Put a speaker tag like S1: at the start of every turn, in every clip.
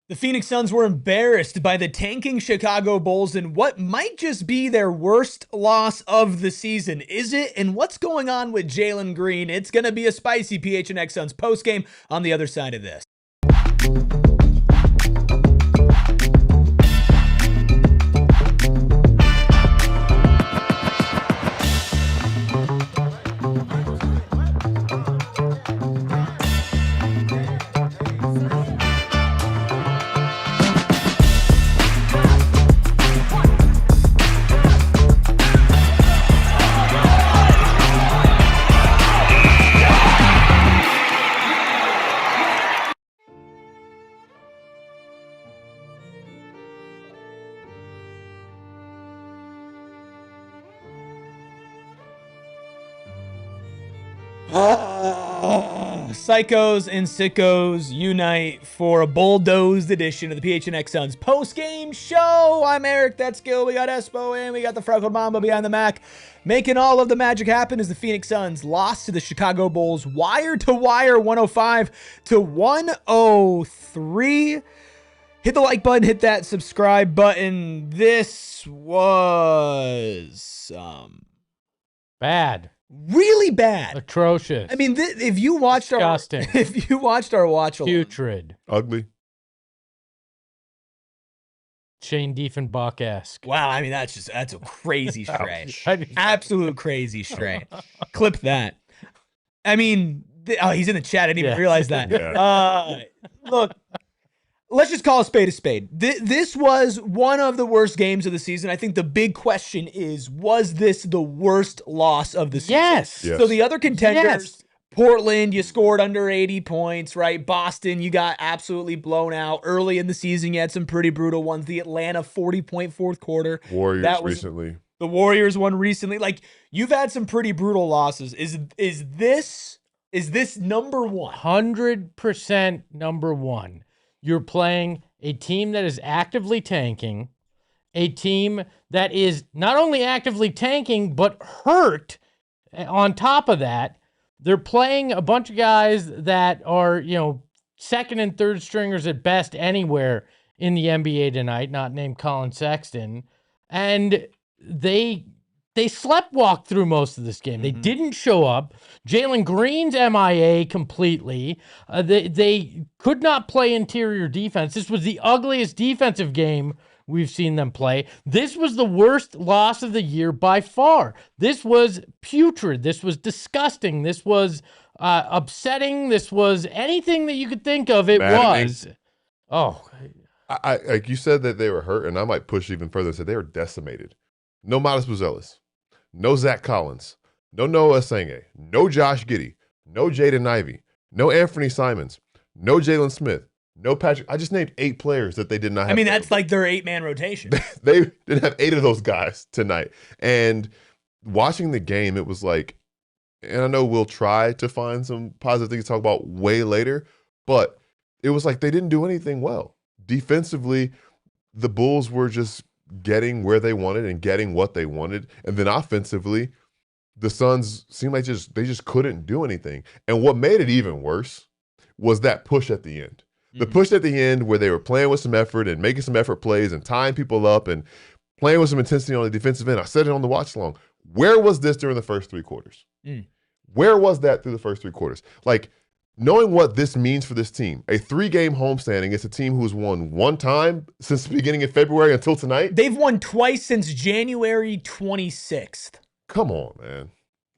S1: The Phoenix Suns were embarrassed by the tanking Chicago Bulls in what might just be their worst loss of the season. Is it? And what's going on with Jalen Green? It's going to be a spicy PHNX Suns postgame on the other side of this. Psychos and sickos unite for a bulldozed edition of the PHNX Suns post-game show. I'm Eric, that's Gil, we got Espo, and we got the Freckled Mamba behind the Mac. Making all of the magic happen as the Phoenix Suns lost to the Chicago Bulls wire-to-wire 105-103. Hit the like button, hit that subscribe button. This was
S2: bad.
S1: Really bad.
S2: Atrocious.
S1: I mean, if you watched
S2: disgusting.
S1: If you watched our watch along,
S2: Putrid.
S3: Ugly.
S2: Shane Diefenbach-esque.
S1: Wow, I mean that's a crazy stray. Absolute crazy stray. Clip that. I mean, he's in the chat. I didn't even realize that.
S3: Yeah.
S1: Look, let's just call a spade a spade. This was one of the worst games of the season. I think the big question is, was this the worst loss of the season?
S2: Yes.
S1: So the other contenders,
S2: Yes.
S1: Portland, you scored under 80 points, right? Boston, you got absolutely blown out. Early in the season, you had some pretty brutal ones. The Atlanta 40-point fourth quarter.
S3: Warriors recently.
S1: The Warriors one recently. Like, you've had some pretty brutal losses. Is this number one?
S2: 100% number one. You're playing a team that is actively tanking, a team that is not only actively tanking, but hurt on top of that. They're playing a bunch of guys that are, second and third stringers at best anywhere in the NBA tonight, not named Collin Sexton. And they sleptwalked through most of this game. They didn't show up. Jalen Green's MIA completely. They could not play interior defense. This was the ugliest defensive game we've seen them play. This was the worst loss of the year by far. This was putrid. This was disgusting. This was upsetting. This was anything that you could think of. It was. Oh.
S3: I like you said that they were hurt, and I might push even further and say they were decimated. No Miles Buzelis. No Zach Collins, no Noah Asenge, no Josh Giddey, no Jaden Ivey, no Anthony Simons, no Jalen Smith, no Patrick. I just named 8 players that they did not have.
S1: I mean, that's like their 8-man rotation.
S3: They didn't have 8 of those guys tonight. And watching the game, it was like, and I know we'll try to find some positive things to talk about way later, but it was like they didn't do anything well. Defensively, the Bulls were just getting where they wanted and getting what they wanted. And then offensively, the Suns seemed like they just couldn't do anything. And what made it even worse was that push at the end. The push at the end where they were playing with some effort and making some effort plays and tying people up and playing with some intensity on the defensive end. I said it on the watch along. Where was this during the first 3 quarters? Where was that through the first 3 quarters? Like, knowing what this means for this team, a 3-game homestand against a team who's won 1 time since the beginning of February until tonight.
S1: They've won twice since January 26th.
S3: Come on, man.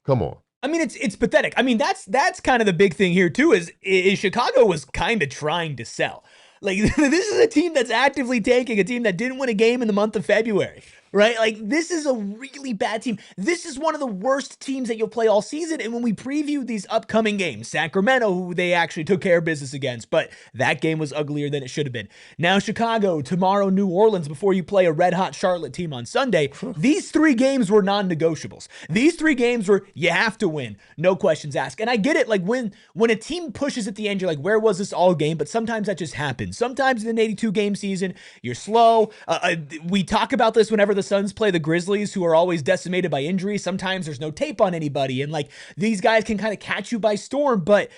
S3: Come on.
S1: I mean, it's pathetic. I mean, that's kind of the big thing here too. Is Chicago was kind of trying to sell. Like, this is a team that's actively tanking, a team that didn't win a game in the month of February. Right? Like, this is a really bad team. This is one of the worst teams that you'll play all season. And when we preview these upcoming games, Sacramento, who they actually took care of business against, but that game was uglier than it should have been. Now Chicago, tomorrow New Orleans, before you play a red-hot Charlotte team on Sunday. These 3 games were non-negotiables. These 3 games were, you have to win. No questions asked. And I get it. Like, when a team pushes at the end, you're like, where was this all game? But sometimes that just happens. Sometimes in an 82-game season, you're slow. We talk about this whenever the Suns play the Grizzlies, who are always decimated by injury. Sometimes there's no tape on anybody, and like, these guys can kind of catch you by storm. But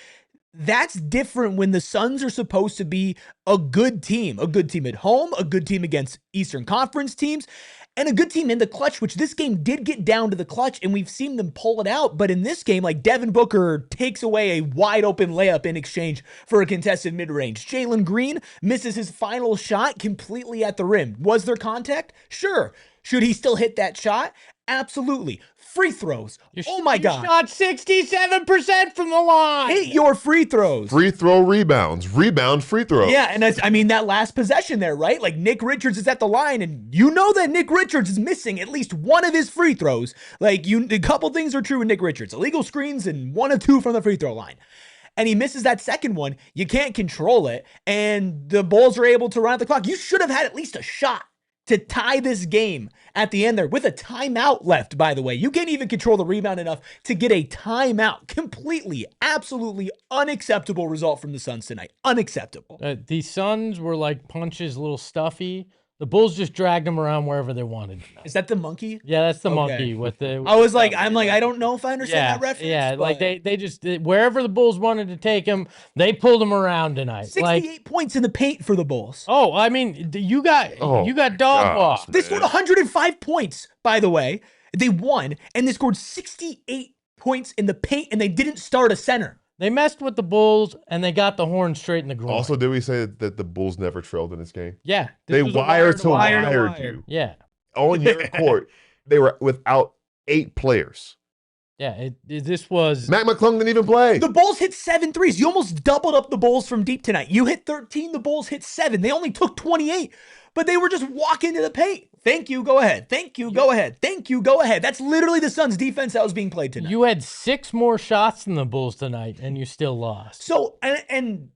S1: that's different when the Suns are supposed to be a good team at home, a good team against Eastern Conference teams, and a good team in the clutch, which this game did get down to the clutch, and we've seen them pull it out. But in this game, like, Devin Booker takes away a wide open layup in exchange for a contested mid-range. Jalen Green misses his final shot completely at the rim. Was there contact? Sure. Should he still hit that shot? Absolutely. Free throws. Oh my God.
S2: You shot 67% from the line.
S1: Hit your free throws.
S3: Free throw rebounds. Rebound free throws.
S1: Yeah, and that's, I mean, that last possession there, right? Like, Nick Richards is at the line, and you know that Nick Richards is missing at least one of his free throws. Like, a couple things are true with Nick Richards. Illegal screens and 1 of 2 from the free throw line. And he misses that second one. You can't control it, and the Bulls are able to run out the clock. You should have had at least a shot to tie this game at the end there with a timeout left, by the way. You can't even control the rebound enough to get a timeout. Completely, absolutely unacceptable result from the Suns tonight. Unacceptable.
S2: The Suns were like Punch's little stuffy. The Bulls just dragged them around wherever they wanted.
S1: Is that the monkey?
S2: Yeah, that's the
S1: Okay.
S2: monkey with the.
S1: I was like, I don't know if I understand that reference.
S2: Yeah,
S1: but
S2: like they just wherever the Bulls wanted to take him, they pulled him around tonight.
S1: 68 points in the paint for the Bulls.
S2: Oh, I mean, you got dog walk.
S1: They scored 105 points, by the way. They won, and they scored 68 points in the paint, and they didn't start a center.
S2: They messed with the Bulls, and they got the horn straight in the groin.
S3: Also, did we say that the Bulls never trailed in this game?
S2: Yeah.
S3: They wired to
S1: wire.
S3: wired you.
S2: Yeah.
S3: On your court, they were without 8 players.
S2: Yeah, this was...
S3: Mac McClung didn't even play.
S1: The Bulls hit 7 threes. You almost doubled up the Bulls from deep tonight. You hit 13, the Bulls hit 7. They only took 28, but they were just walking to the paint. Thank you, go ahead. Thank you, go ahead. Thank you, go ahead. That's literally the Suns' defense that was being played tonight.
S2: You had 6 more shots than the Bulls tonight, and you still lost.
S1: So, and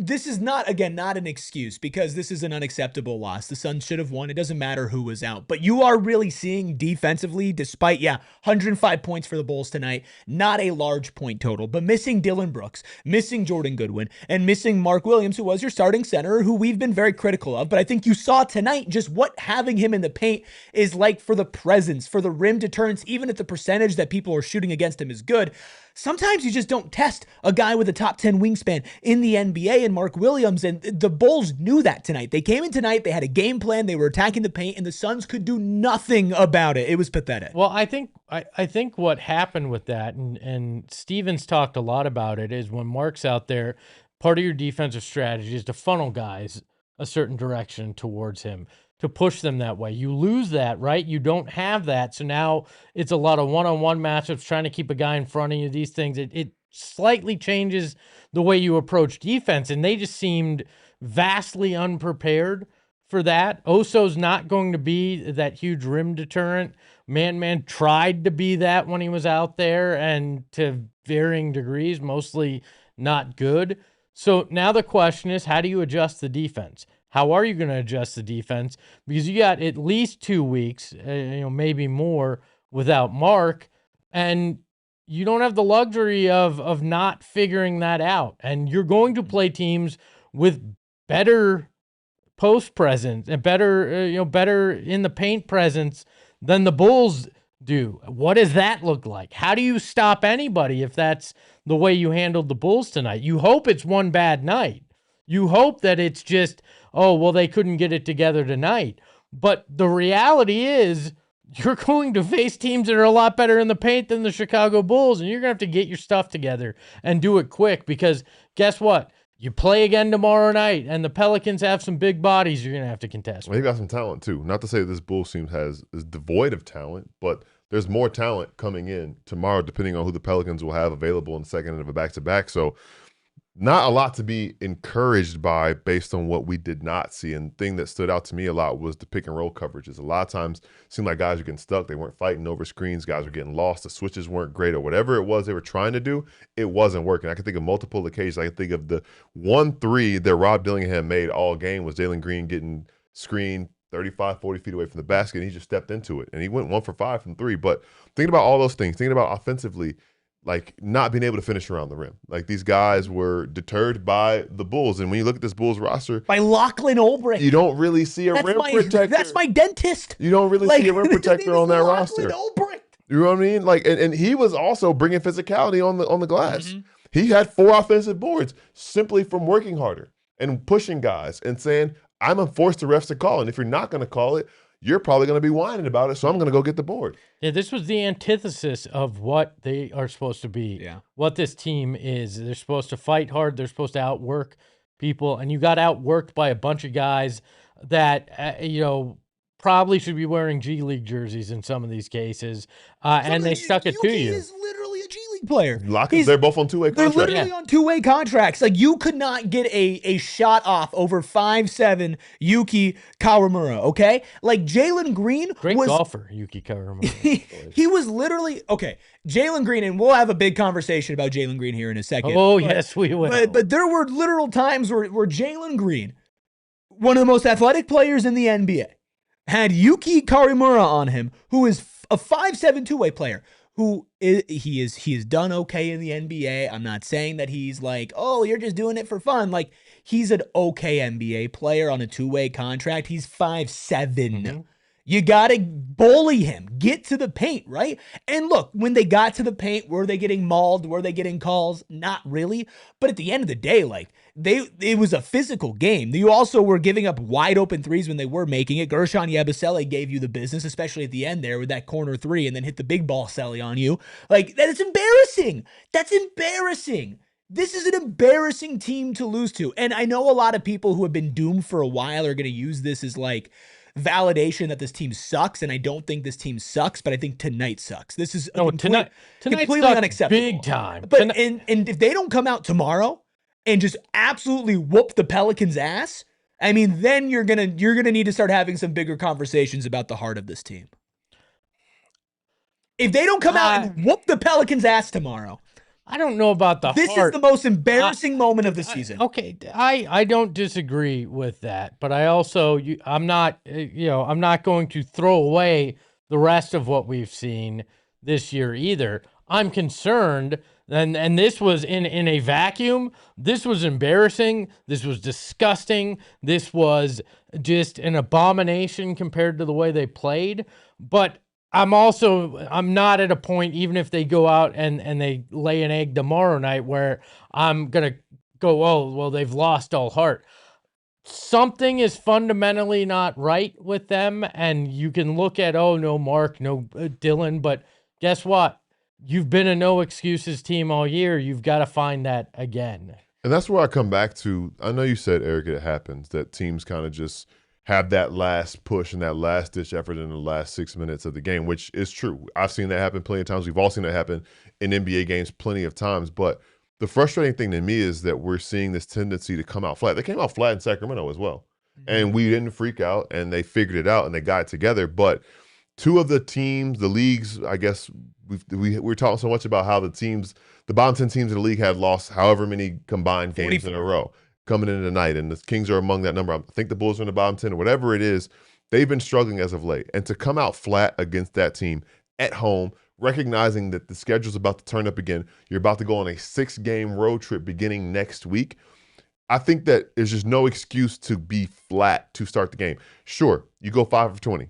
S1: this is not an excuse, because this is an unacceptable loss. The Suns should have won. It doesn't matter who was out. But you are really seeing defensively, despite, 105 points for the Bulls tonight, not a large point total, but missing Dillon Brooks, missing Jordan Goodwin, and missing Mark Williams, who was your starting center, who we've been very critical of. But I think you saw tonight just what having him in the paint is like for the presence, for the rim deterrence, even if the percentage that people are shooting against him is good. Sometimes you just don't test a guy with a top 10 wingspan in the NBA, and Mark Williams, and the Bulls knew that tonight. They came in tonight, they had a game plan, they were attacking the paint, and the Suns could do nothing about it. It was pathetic.
S2: Well, I think what happened with that, and Stevens talked a lot about it, is when Mark's out there, part of your defensive strategy is to funnel guys a certain direction towards him, to push them that way. You lose that, right? You don't have that. So now it's a lot of one-on-one matchups, trying to keep a guy in front of you, these things. It slightly changes the way you approach defense, and they just seemed vastly unprepared for that. Oso's not going to be that huge rim deterrent. Man tried to be that when he was out there, and to varying degrees, mostly not good. So now the question is, how do you adjust the defense? How are you going to adjust the defense? Because you got at least 2 weeks, maybe more, without Mark, and you don't have the luxury of not figuring that out. And you're going to play teams with better post presence and better in the paint presence than the Bulls do. What does that look like? How do you stop anybody if that's the way you handled the Bulls tonight? You hope it's one bad night. You hope that it's just, oh, well, they couldn't get it together tonight. But the reality is, you're going to face teams that are a lot better in the paint than the Chicago Bulls, and you're going to have to get your stuff together and do it quick, because guess what? You play again tomorrow night, and the Pelicans have some big bodies you're going to have to contest.
S3: Well, they got some talent, too. Not to say this Bulls team is devoid of talent, but there's more talent coming in tomorrow, depending on who the Pelicans will have available in the second end of a back-to-back. So not a lot to be encouraged by based on what we did not see. And the thing that stood out to me a lot was the pick and roll coverages. A lot of times it seemed like guys were getting stuck. They weren't fighting over screens. Guys were getting lost. The switches weren't great, or whatever it was they were trying to do, it wasn't working. I can think of multiple occasions. I can think of the 1-3 that Rob Dillingham made all game was Jalen Green getting screened 35, 40 feet away from the basket, and he just stepped into it. And he went 1 for 5 from 3. But thinking about all those things, thinking about offensively, like not being able to finish around the rim. Like these guys were deterred by the Bulls. And when you look at this Bulls roster,
S1: by Lachlan Olbrich,
S3: you don't really see a rim protector.
S1: That's my dentist.
S3: You don't really see a rim protector on that roster.
S1: Olbrich.
S3: You know what I mean? Like, and he was also bringing physicality on the glass. Mm-hmm. He had 4 offensive boards simply from working harder and pushing guys and saying, I'm going to force the refs to call. And if you're not going to call it, you're probably going to be whining about it, so I'm going to go get the board.
S2: Yeah, this was the antithesis of what they are supposed to be.
S1: Yeah.
S2: What this team is. They're supposed to fight hard. They're supposed to outwork people. And you got outworked by a bunch of guys that, probably should be wearing G League jerseys in some of these cases. And they stuck it to you.
S1: Is literally a G League player.
S3: They're both on two-way contracts.
S1: They're literally on two-way contracts. Like, you could not get a shot off over 5'7" Yuki Kawamura, okay? Like, Jalen Green
S2: Great
S1: was...
S2: golfer, Yuki Kawamura.
S1: he was literally... Okay, Jalen Green, and we'll have a big conversation about Jalen Green here in a second.
S2: Oh, yes, we will.
S1: But there were literal times where Jalen Green, one of the most athletic players in the NBA, had Yuki Kawamura on him, who is a 5'7" two-way player, he is done okay in the NBA. I'm not saying that he's like, oh, you're just doing it for fun. Like, he's an okay NBA player on a two-way contract. He's 5'7". Mm-hmm. You got to bully him. Get to the paint, right? And look, when they got to the paint, were they getting mauled? Were they getting calls? Not really. But at the end of the day, like, it was a physical game. You also were giving up wide open threes when they were making it. Guerschon Yabusele gave you the business, especially at the end there with that corner three, and then hit the big ball celly on you. Like, that's embarrassing. That's embarrassing. This is an embarrassing team to lose to. And I know a lot of people who have been doomed for a while are going to use this as like validation that this team sucks, and I don't think this team sucks, but I think tonight sucks. This is
S2: tonight
S1: completely unacceptable.
S2: Big time.
S1: But and if they don't come out tomorrow and just absolutely whoop the Pelicans' ass, I mean, then you're gonna need to start having some bigger conversations about the heart of this team. If they don't come out and whoop the Pelicans' ass tomorrow,
S2: I don't know about the
S1: this
S2: heart.
S1: is the most embarrassing moment of the season.
S2: Okay, I don't disagree with that, but I also I'm not going to throw away the rest of what we've seen this year either. I'm concerned, and this was in a vacuum. This was embarrassing. This was disgusting. This was just an abomination compared to the way they played. But I'm not at a point, even if they go out and they lay an egg tomorrow night, where I'm going to go, oh, well, they've lost all heart. Something is fundamentally not right with them, and you can look at, oh, no Mark, no Dillon, but guess what? You've been a no excuses team all year. You've got to find that again.
S3: And that's where I come back to. I know you said, Eric, it happens, that teams kind of just have that last push and that last ditch effort in the last 6 minutes of the game, which is true. I've seen that happen plenty of times. We've all seen that happen in NBA games plenty of times. But the frustrating thing to me is that we're seeing this tendency to come out flat. They came out flat in Sacramento as well. Mm-hmm. And we didn't freak out, and they figured it out, and they got it together. But two of the teams, the leagues, I guess we're talking so much about how the bottom 10 teams in the league had lost however many combined games 44 in a row coming into tonight, and the Kings are among that number. I think the Bulls are in the bottom 10 or whatever it is. They've been struggling as of late. And to come out flat against that team at home, recognizing that the schedule's about to turn up again, you're about to go on a 6-game road trip beginning next week, I think that there's just no excuse to be flat to start the game. Sure, you go 5 of 20.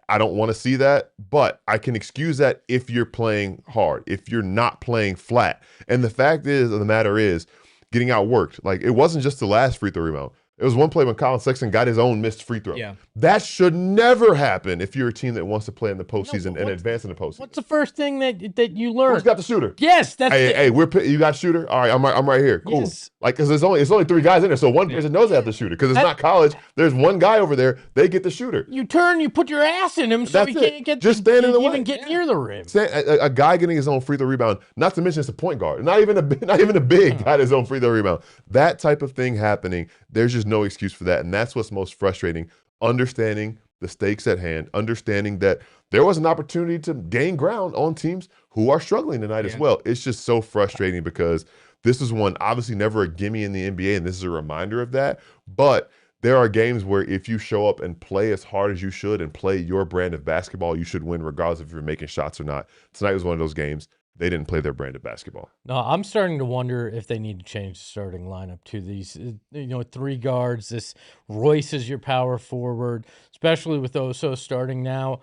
S3: I don't want to see that, but I can excuse that if you're playing hard, if you're not playing flat. And the fact of the matter is, getting outworked. Like, it wasn't just the last free throw rebound. It was one play when Collin Sexton got his own missed free throw.
S1: Yeah.
S3: That should never happen if you're a team that wants to play in the postseason and advance in the postseason.
S2: What's the first thing that you learned?
S3: Who's got the shooter?
S2: Yes, that's
S3: you got shooter? All right, I'm right here. Cool. Yes. Like, because it's only 3 guys in there, so one person knows they have the shooter. Because it's not college. There's one guy over there. They get the shooter.
S2: You turn, you put your ass in him, so he can't get
S3: just stand in the way.
S2: Even get near the rim.
S3: A guy getting his own free throw rebound. Not to mention it's a point guard. Not even a big got his own free throw rebound. That type of thing happening. There's just no excuse for that. And that's what's most frustrating, understanding the stakes at hand, understanding that there was an opportunity to gain ground on teams who are struggling tonight as well. It's just so frustrating because this is one, obviously never a gimme in the NBA, and this is a reminder of that. But there are games where if you show up and play as hard as you should and play your brand of basketball, you should win regardless if you're making shots or not. Tonight was one of those games. They didn't play their brand of basketball.
S2: No, I'm starting to wonder if they need to change the starting lineup to these, 3 guards. This Royce is your power forward, especially with Oso starting now.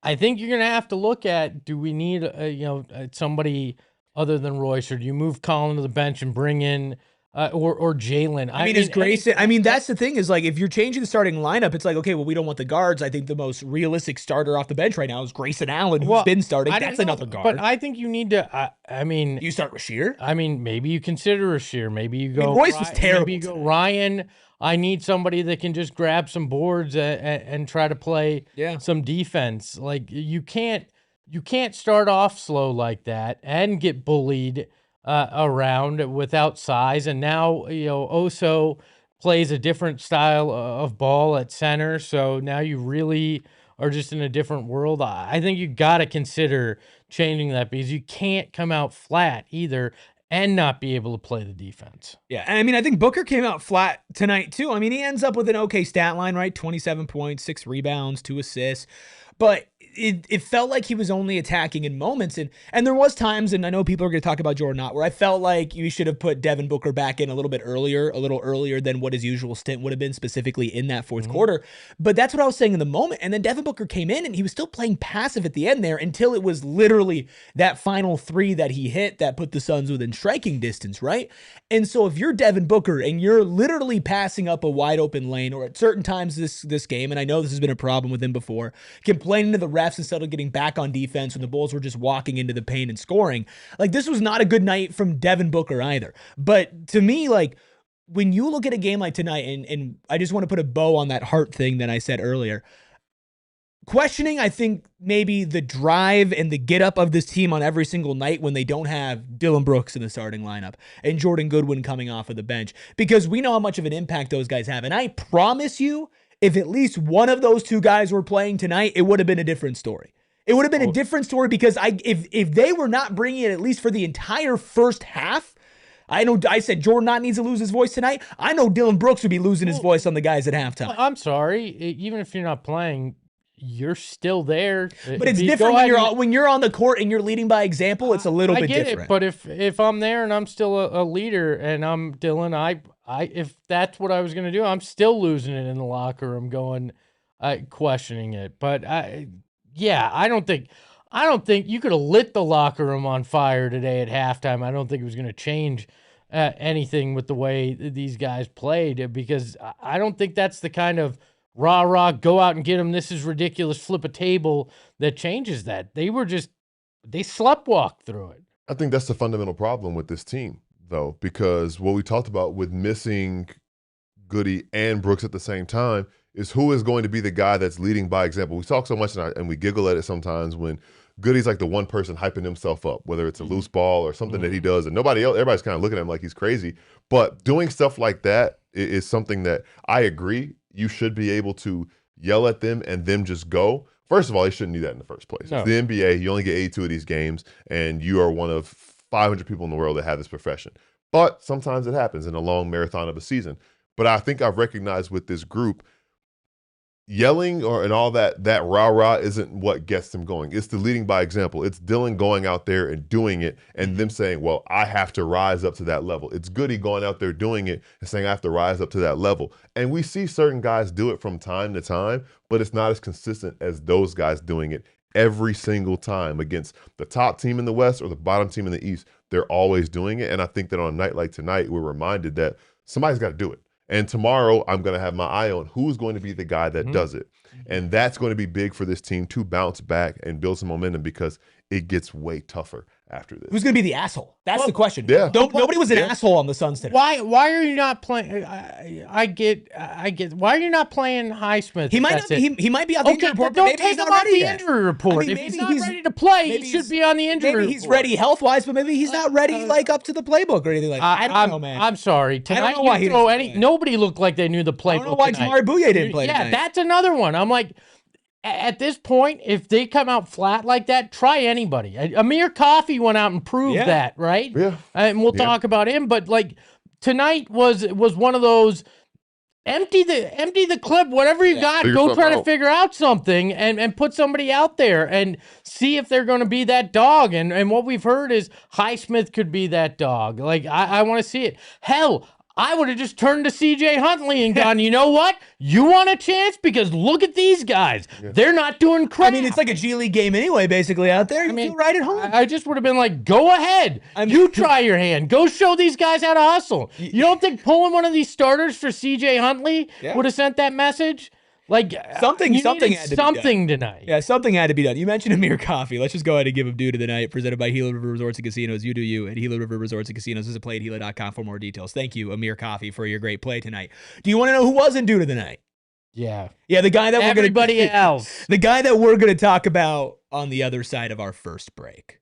S2: I think you're going to have to look at, do we need, somebody other than Royce, or do you move Collin to the bench and bring in or Jalen?
S1: I mean, is Grayson? I mean, that's the thing is like if you're changing the starting lineup, it's like okay, well, we don't want the guards. I think the most realistic starter off the bench right now is Grayson Allen, who's been starting. That's another guard.
S2: But I think you need to. I mean,
S1: you start with Shear.
S2: I mean, maybe you consider a Shear. Maybe you go.
S1: Royce was terrible.
S2: Maybe you go Ryan. I need somebody that can just grab some boards and try to play some defense. Like you can't start off slow like that and get bullied around without size. And now, Oso plays a different style of ball at center. So now you really are just in a different world. I think you got to consider changing that because you can't come out flat either and not be able to play the defense.
S1: Yeah, and I mean, I think Booker came out flat tonight too. I mean, he ends up with an okay stat line, right? 27 points, 6 rebounds, 2 assists. But it felt like he was only attacking in moments. And there was times, and I know people are going to talk about Jordan Knott, where I felt like you should have put Devin Booker back in a little earlier than what his usual stint would have been, specifically in that fourth quarter. But that's what I was saying in the moment. And then Devin Booker came in, and he was still playing passive at the end there until it was literally that final 3 that he hit that put the Suns within striking distance, right? And so if you're Devin Booker and you're literally passing up a wide open lane, or at certain times this game, and I know this has been a problem with him before, complaining to the refs instead of getting back on defense when the Bulls were just walking into the paint and scoring. Like, this was not a good night from Devin Booker either. But to me, like, when you look at a game like tonight, and I just want to put a bow on that heart thing that I said earlier, questioning, I think, maybe the drive and the get up of this team on every single night when they don't have Dillon Brooks in the starting lineup and Jordan Goodwin coming off of the bench, because we know how much of an impact those guys have. And I promise you, if at least one of those 2 guys were playing tonight, it would have been a different story. It would have been a different story because if they were not bringing it at least for the entire first half, I know I said Jordan Knott needs to lose his voice tonight. I know Dillon Brooks would be losing his voice on the guys at halftime.
S2: I'm sorry. Even if you're not playing, you're still there.
S1: But it's different when you're on the court and you're leading by example. It's a little bit different.
S2: It, but if I'm there and I'm still a leader and I'm Dillon, if that's what I was going to do, I'm still losing it in the locker room, questioning it. But I don't think you could have lit the locker room on fire today at halftime. I don't think it was going to change anything with the way these guys played, because I don't think that's the kind of rah, go out and get him, this is ridiculous, flip a table that changes that. They sleptwalked through it.
S3: I think that's the fundamental problem with this team, though, because what we talked about with missing Goody and Brooks at the same time is who is going to be the guy that's leading by example. We talk so much and we giggle at it sometimes when Goody's like the one person hyping himself up, whether it's a loose ball or something that he does, and everybody's kind of looking at him like he's crazy. But doing stuff like that is something that I agree you should be able to yell at them and them just go. First of all, they shouldn't do that in the first place. No. It's the NBA. You only get 82 of these games, and you are one of 500 people in the world that have this profession. But sometimes it happens in a long marathon of a season. But I think I've recognized with this group, yelling and all that rah-rah isn't what gets them going. It's the leading by example. It's Dillon going out there and doing it and them saying, well, I have to rise up to that level. It's Goody going out there doing it and saying, I have to rise up to that level. And we see certain guys do it from time to time, but it's not as consistent as those guys doing it every single time against the top team in the West or the bottom team in the East. They're always doing it. And I think that on a night like tonight, we're reminded that somebody's got to do it. And tomorrow, I'm going to have my eye on who's going to be the guy that does it. And that's going to be big for this team to bounce back and build some momentum, because it gets way tougher after this.
S1: Who's going to be the asshole? That's the question.
S3: Yeah.
S1: Nobody was an asshole on the Suns today.
S2: Why are you not playing? I get. Why are you not playing Highsmith?
S1: He might be on the injury report.
S2: Don't take him off the injury report. If he's not ready to play, he should be on the injury report.
S1: Maybe he's ready health-wise, but maybe he's not ready up to the playbook or anything like that. I don't know, man.
S2: I'm sorry. Tonight,
S1: I don't know why he didn't play.
S2: Nobody looked like they knew the playbook.
S1: I don't know why Jamari Bouye didn't play tonight.
S2: Yeah, that's another one. I'm like, at this point, if they come out flat like that, try anybody. Amir Coffey went out and proved that, right?
S3: Yeah.
S2: And we'll talk about him, but like tonight was one of those empty the clip, whatever you got, go try to figure out something and put somebody out there and see if they're going to be that dog. And what we've heard is Highsmith could be that dog. Like I want to see it. Hell, I would have just turned to CJ Huntley and gone, you know what? You want a chance? Because look at these guys. They're not doing crap.
S1: I mean, it's like a G League game anyway, basically, out there. You feel right at home.
S2: I just would have been like, go ahead. You try your hand. Go show these guys how to hustle. You don't think pulling one of these starters for CJ Huntley would have sent that message? Like
S1: something had to be done
S2: tonight.
S1: Yeah, something had to be done. You mentioned Amir Coffee. Let's just go ahead and give him due to the night. Presented by Gila River Resorts and Casinos. You do you at Gila River Resorts and Casinos. Visit playatgila.com for more details. Thank you, Amir Coffee, for your great play tonight. Do you want to know who wasn't due to the night?
S2: Yeah,
S1: the guy that
S2: everybody else.
S1: The guy that we're gonna talk about on the other side of our first break.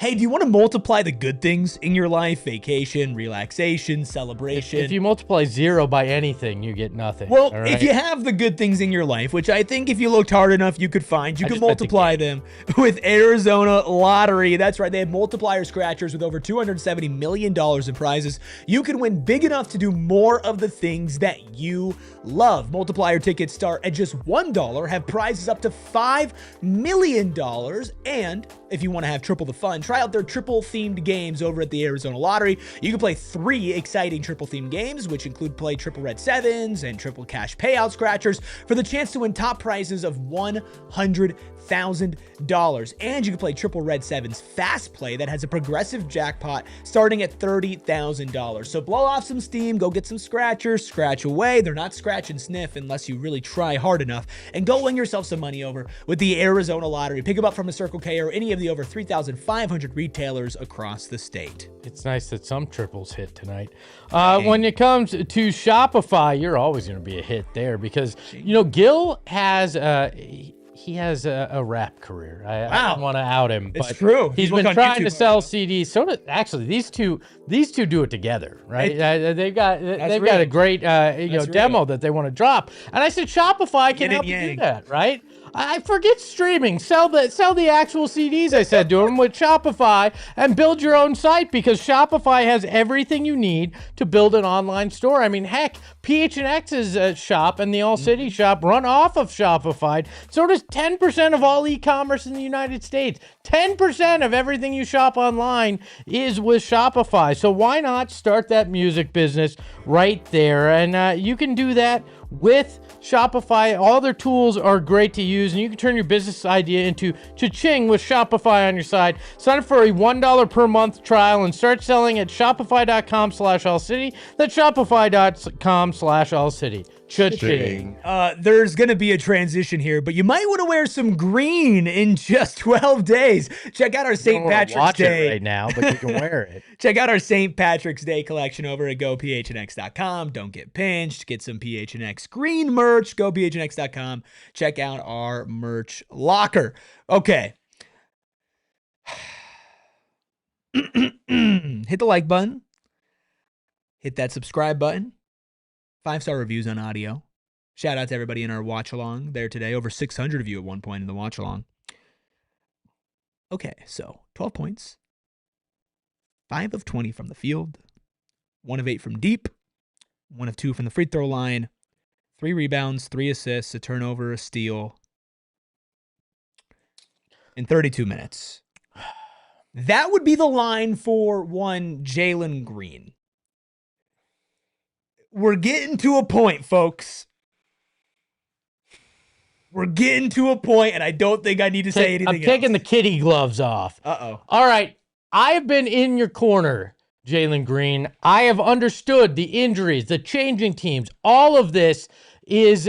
S1: Hey, do you want to multiply the good things in your life? Vacation, relaxation, celebration.
S2: If you multiply 0 by anything, you get nothing.
S1: Well, if you have the good things in your life, which I think if you looked hard enough, you could find, you could multiply them with Arizona Lottery. That's right. They have multiplier scratchers with over $270 million in prizes. You can win big enough to do more of the things that you love. Multiplier tickets start at just $1, have prizes up to $5 million. And if you want to have triple the fun, try out their triple themed games over at the Arizona Lottery. You can play 3 exciting triple themed games, which include play triple red sevens and triple cash payout scratchers for the chance to win top prizes of $100,000. And you can play triple red sevens fast play that has a progressive jackpot starting at $30,000. So blow off some steam, go get some scratchers, scratch away. They're not scratch and sniff unless you really try hard enough, and go win yourself some money over with the Arizona Lottery. Pick them up from a Circle K or any of the over 3,500 retailers across the state.
S2: It's nice that some triples hit tonight. When it comes to Shopify, you're always going to be a hit there because, Gil has he has a rap career. I don't want to out him, but
S1: it's true.
S2: He's been trying to sell CDs. So actually, these two do it together, right? They've got a great demo that they want to drop, and I said Shopify can help you do that, right? I forget streaming. Sell the actual CDs, I said to him, with Shopify and build your own site because Shopify has everything you need to build an online store. I mean, heck, PHNX's shop and the All City shop run off of Shopify. So does 10% of all e-commerce in the United States. 10% of everything you shop online is with Shopify. So why not start that music business right there? And you can do that with Shopify. All their tools are great to use, and you can turn your business idea into cha-ching with Shopify on your side. Sign up for a $1 per month trial and start selling at shopify.com/allcity. That's shopify.com/allcity. Cha-ching.
S1: There's going to be a transition here, but you might want to wear some green in just 12 days. Check out our St. Patrick's Day
S2: right now, but you can wear it.
S1: Check out our St. Patrick's Day collection over at gophnx.com. Don't get pinched. Get some PHNX green merch. Go phnx.com. Check out our merch locker. Okay. Hit the like button. Hit that subscribe button. 5-star reviews on audio. Shout out to everybody in our watch along there today. Over 600 of you at one point in the watch along. Okay, so 12 points. 5 of 20 from the field. 1 of 8 from deep. 1 of 2 from the free throw line. 3 rebounds, 3 assists, a turnover, a steal. In 32 minutes. That would be the line for one Jalen Green. We're getting to a point, folks. We're getting to a point, and I don't think I need to say anything else.
S2: I'm taking the kitty gloves off.
S1: Uh-oh.
S2: All right. I have been in your corner, Jalen Green. I have understood the injuries, the changing teams. All of this is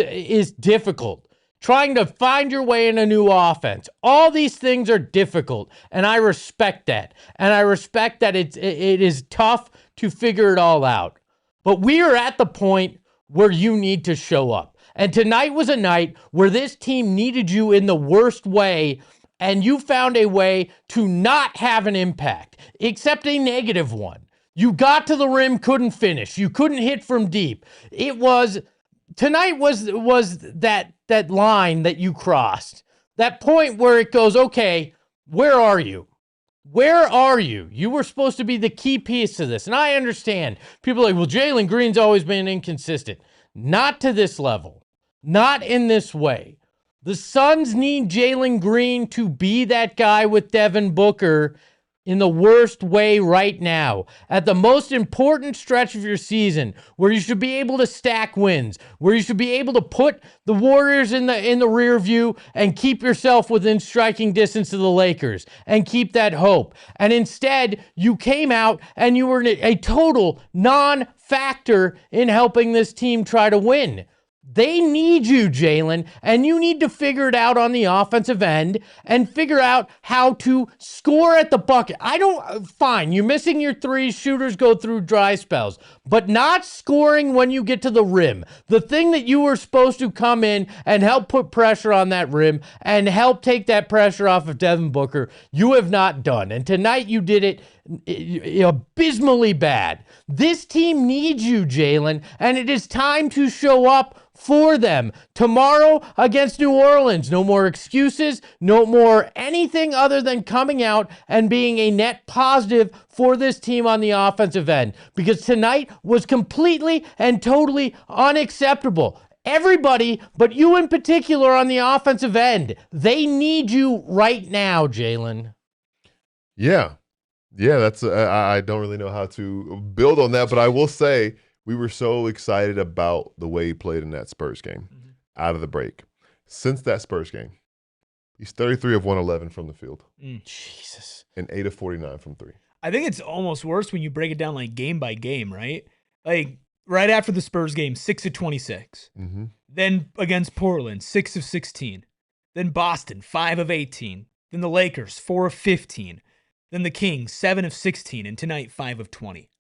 S2: difficult. Trying to find your way in a new offense. All these things are difficult, and I respect that. And I respect that it is tough to figure it all out. But we are at the point where you need to show up. And tonight was a night where this team needed you in the worst way, and you found a way to not have an impact, except a negative one. You got to the rim, couldn't finish. You couldn't hit from deep. Tonight was that line that you crossed. That point where it goes, okay, where are you? Where are you? You were supposed to be the key piece to this. And I understand. People are like, well, Jalen Green's always been inconsistent. Not to this level. Not in this way. The Suns need Jalen Green to be that guy with Devin Booker in the worst way right now, at the most important stretch of your season, where you should be able to stack wins, where you should be able to put the Warriors in the rear view and keep yourself within striking distance of the Lakers and keep that hope. And instead, you came out and you were a total non-factor in helping this team try to win. They need you, Jalen, and you need to figure it out on the offensive end and figure out how to score at the bucket. Fine, you're missing your threes, shooters go through dry spells, but not scoring when you get to the rim. The thing that you were supposed to come in and help put pressure on that rim and help take that pressure off of Devin Booker, you have not done. And tonight you did it abysmally bad. This team needs you, Jalen, and it is time to show up for them tomorrow against New Orleans. No more excuses, no more anything other than coming out and being a net positive for this team on the offensive end, because tonight was completely and totally unacceptable. Everybody, but you in particular on the offensive end, they need you right now, Jalen.
S3: Yeah, that's I don't really know how to build on that, but I will say we were so excited about the way he played in that Spurs game out of the break. Since that Spurs game, he's 33 of 111 from the field.
S2: Jesus.
S3: And 8 of 49 from three.
S1: I think it's almost worse when you break it down like game by game, right? Like right after the Spurs game, 6 of 26.
S3: Mm-hmm.
S1: Then against Portland, 6 of 16. Then Boston, 5 of 18. Then the Lakers, 4 of 15. Then the Kings, 7 of 16. And tonight, 5 of 20.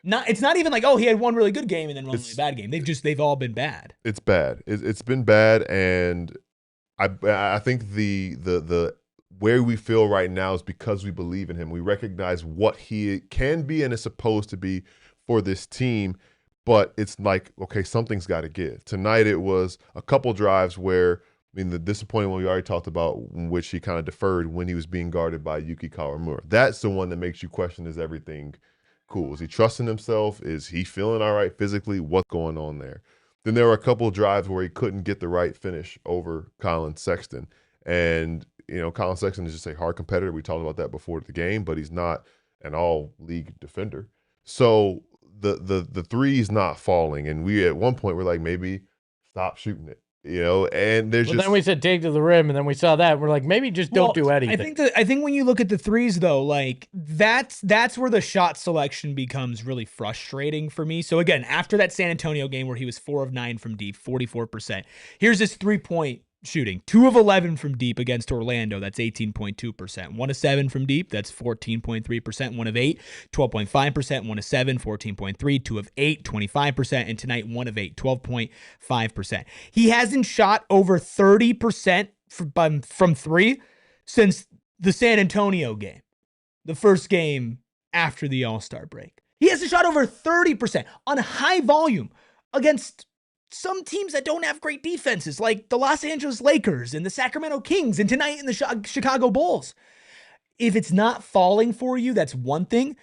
S1: It's not even like, oh, he had one really good game and then one really bad game. They've all been bad.
S3: It's bad. It's been bad, and I think the where we feel right now is because we believe in him. We recognize what he can be and is supposed to be for this team, but it's like, okay, something's got to give. Tonight it was a couple drives where, the disappointing one we already talked about, in which he kind of deferred when he was being guarded by Yuki Kawamura. That's the one that makes you question, is everything cool? Is he trusting himself? Is he feeling all right physically? What's going on there? Then there were a couple of drives where he couldn't get the right finish over Collin Sexton. And, Collin Sexton is just a hard competitor. We talked about that before the game, but he's not an all-league defender. So the three's not falling. And we, at one point, were like, maybe stop shooting it. And there's
S2: then we said take to the rim, and then we saw that, and we're like, maybe just don't do anything.
S1: I think when you look at the threes, though, like that's where the shot selection becomes really frustrating for me. So again, after that San Antonio game where he was 4 of 9 from deep, 44%, here's his 3-point shooting: 2 of 11 from deep against Orlando, that's 18.2%. 1 of 7 from deep, that's 14.3%. 1 of 8, 12.5%. 1 of 7, 14.3. 2 of 8, 25%. And tonight, 1 of 8, 12.5%. He hasn't shot over 30% from three since the San Antonio game, the first game after the All-Star break. He hasn't shot over 30% on high volume against some teams that don't have great defenses, like the Los Angeles Lakers and the Sacramento Kings, and tonight in the Chicago Bulls. If it's not falling for you, that's one thing.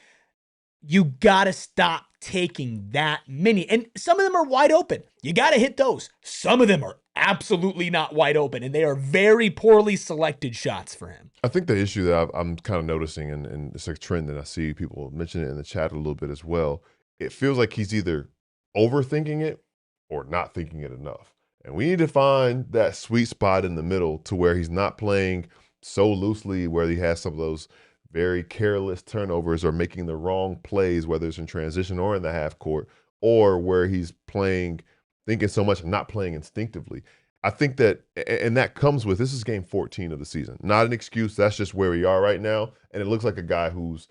S1: You got to stop taking that many. And some of them are wide open. You got to hit those. Some of them are absolutely not wide open, and they are very poorly selected shots for him.
S3: I think the issue that I'm kind of noticing, and it's a trend that I see people mention it in the chat a little bit as well, it feels like he's either overthinking it or not thinking it enough. And we need to find that sweet spot in the middle to where he's not playing so loosely, where he has some of those very careless turnovers or making the wrong plays, whether it's in transition or in the half court, or where he's playing, thinking so much and not playing instinctively. I think that, and that comes with, this is game 14 of the season. Not an excuse. That's just where we are right now. And it looks like a guy who's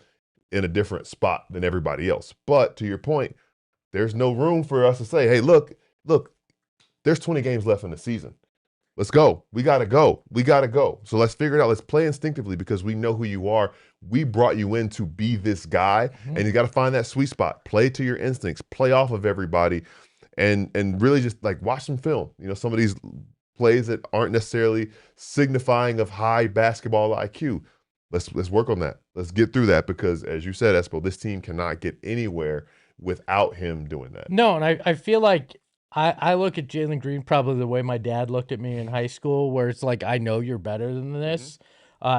S3: in a different spot than everybody else. But to your point, there's no room for us to say, hey, look, there's 20 games left in the season. Let's go. We got to go. So let's figure it out. Let's play instinctively because we know who you are. We brought you in to be this guy, and you got to find that sweet spot. Play to your instincts. Play off of everybody, and really just like watch some film. Some of these plays that aren't necessarily signifying of high basketball IQ. Let's work on that. Let's get through that because, as you said, Espo, this team cannot get anywhere without him doing that.
S2: No, and I feel like I look at Jalen Green probably the way my dad looked at me in high school, where it's like, I know you're better than this.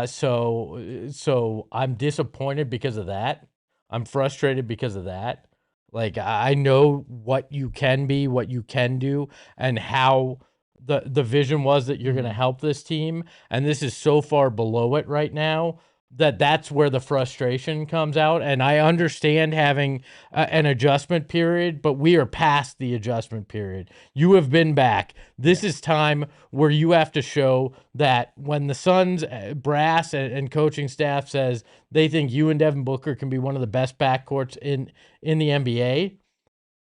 S2: So I'm disappointed because of that. I'm frustrated because of that. Like, I know what you can be, what you can do, and how the vision was that you're going to help this team, and this is so far below it right now that that's where the frustration comes out. And I understand having an adjustment period, but we are past the adjustment period. You have been back. This is time where you have to show that when the Suns brass and coaching staff says they think you and Devin Booker can be one of the best backcourts in the NBA,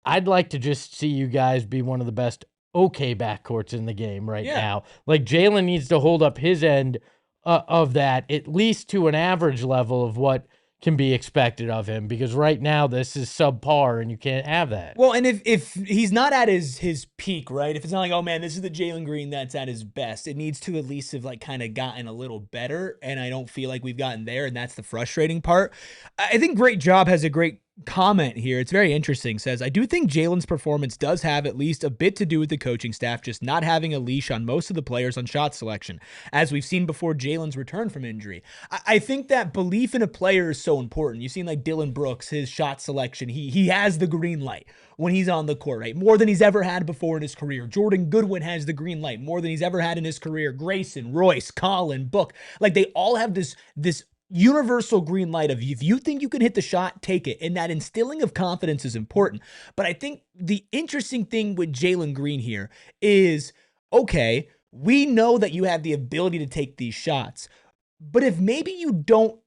S2: I'd like to just see you guys be one of the best okay backcourts in the game right now. Like, Jalen needs to hold up his end of that, at least to an average level of what can be expected of him, because right now this is subpar and you can't have that.
S1: Well, and if he's not at his peak, right? If it's not like, oh man, this is the Jalen Green that's at his best, it needs to at least have like kind of gotten a little better, and I don't feel like we've gotten there, and that's the frustrating part. I think Great Job has a great comment here. It's very interesting. Says, I do think Jalen's performance does have at least a bit to do with the coaching staff just not having a leash on most of the players on shot selection, as we've seen before Jalen's return from injury. I think that belief in a player is so important. You've seen like Dillon Brooks, his shot selection. He has the green light when he's on the court, right? More than he's ever had before in his career. Jordan Goodwin has the green light more than he's ever had in his career. Grayson, Royce, Collin, Book, like they all have this universal green light of, if you think you can hit the shot, take it. And that instilling of confidence is important. But I think the interesting thing with Jalen Green here is, okay, we know that you have the ability to take these shots, but if maybe you don't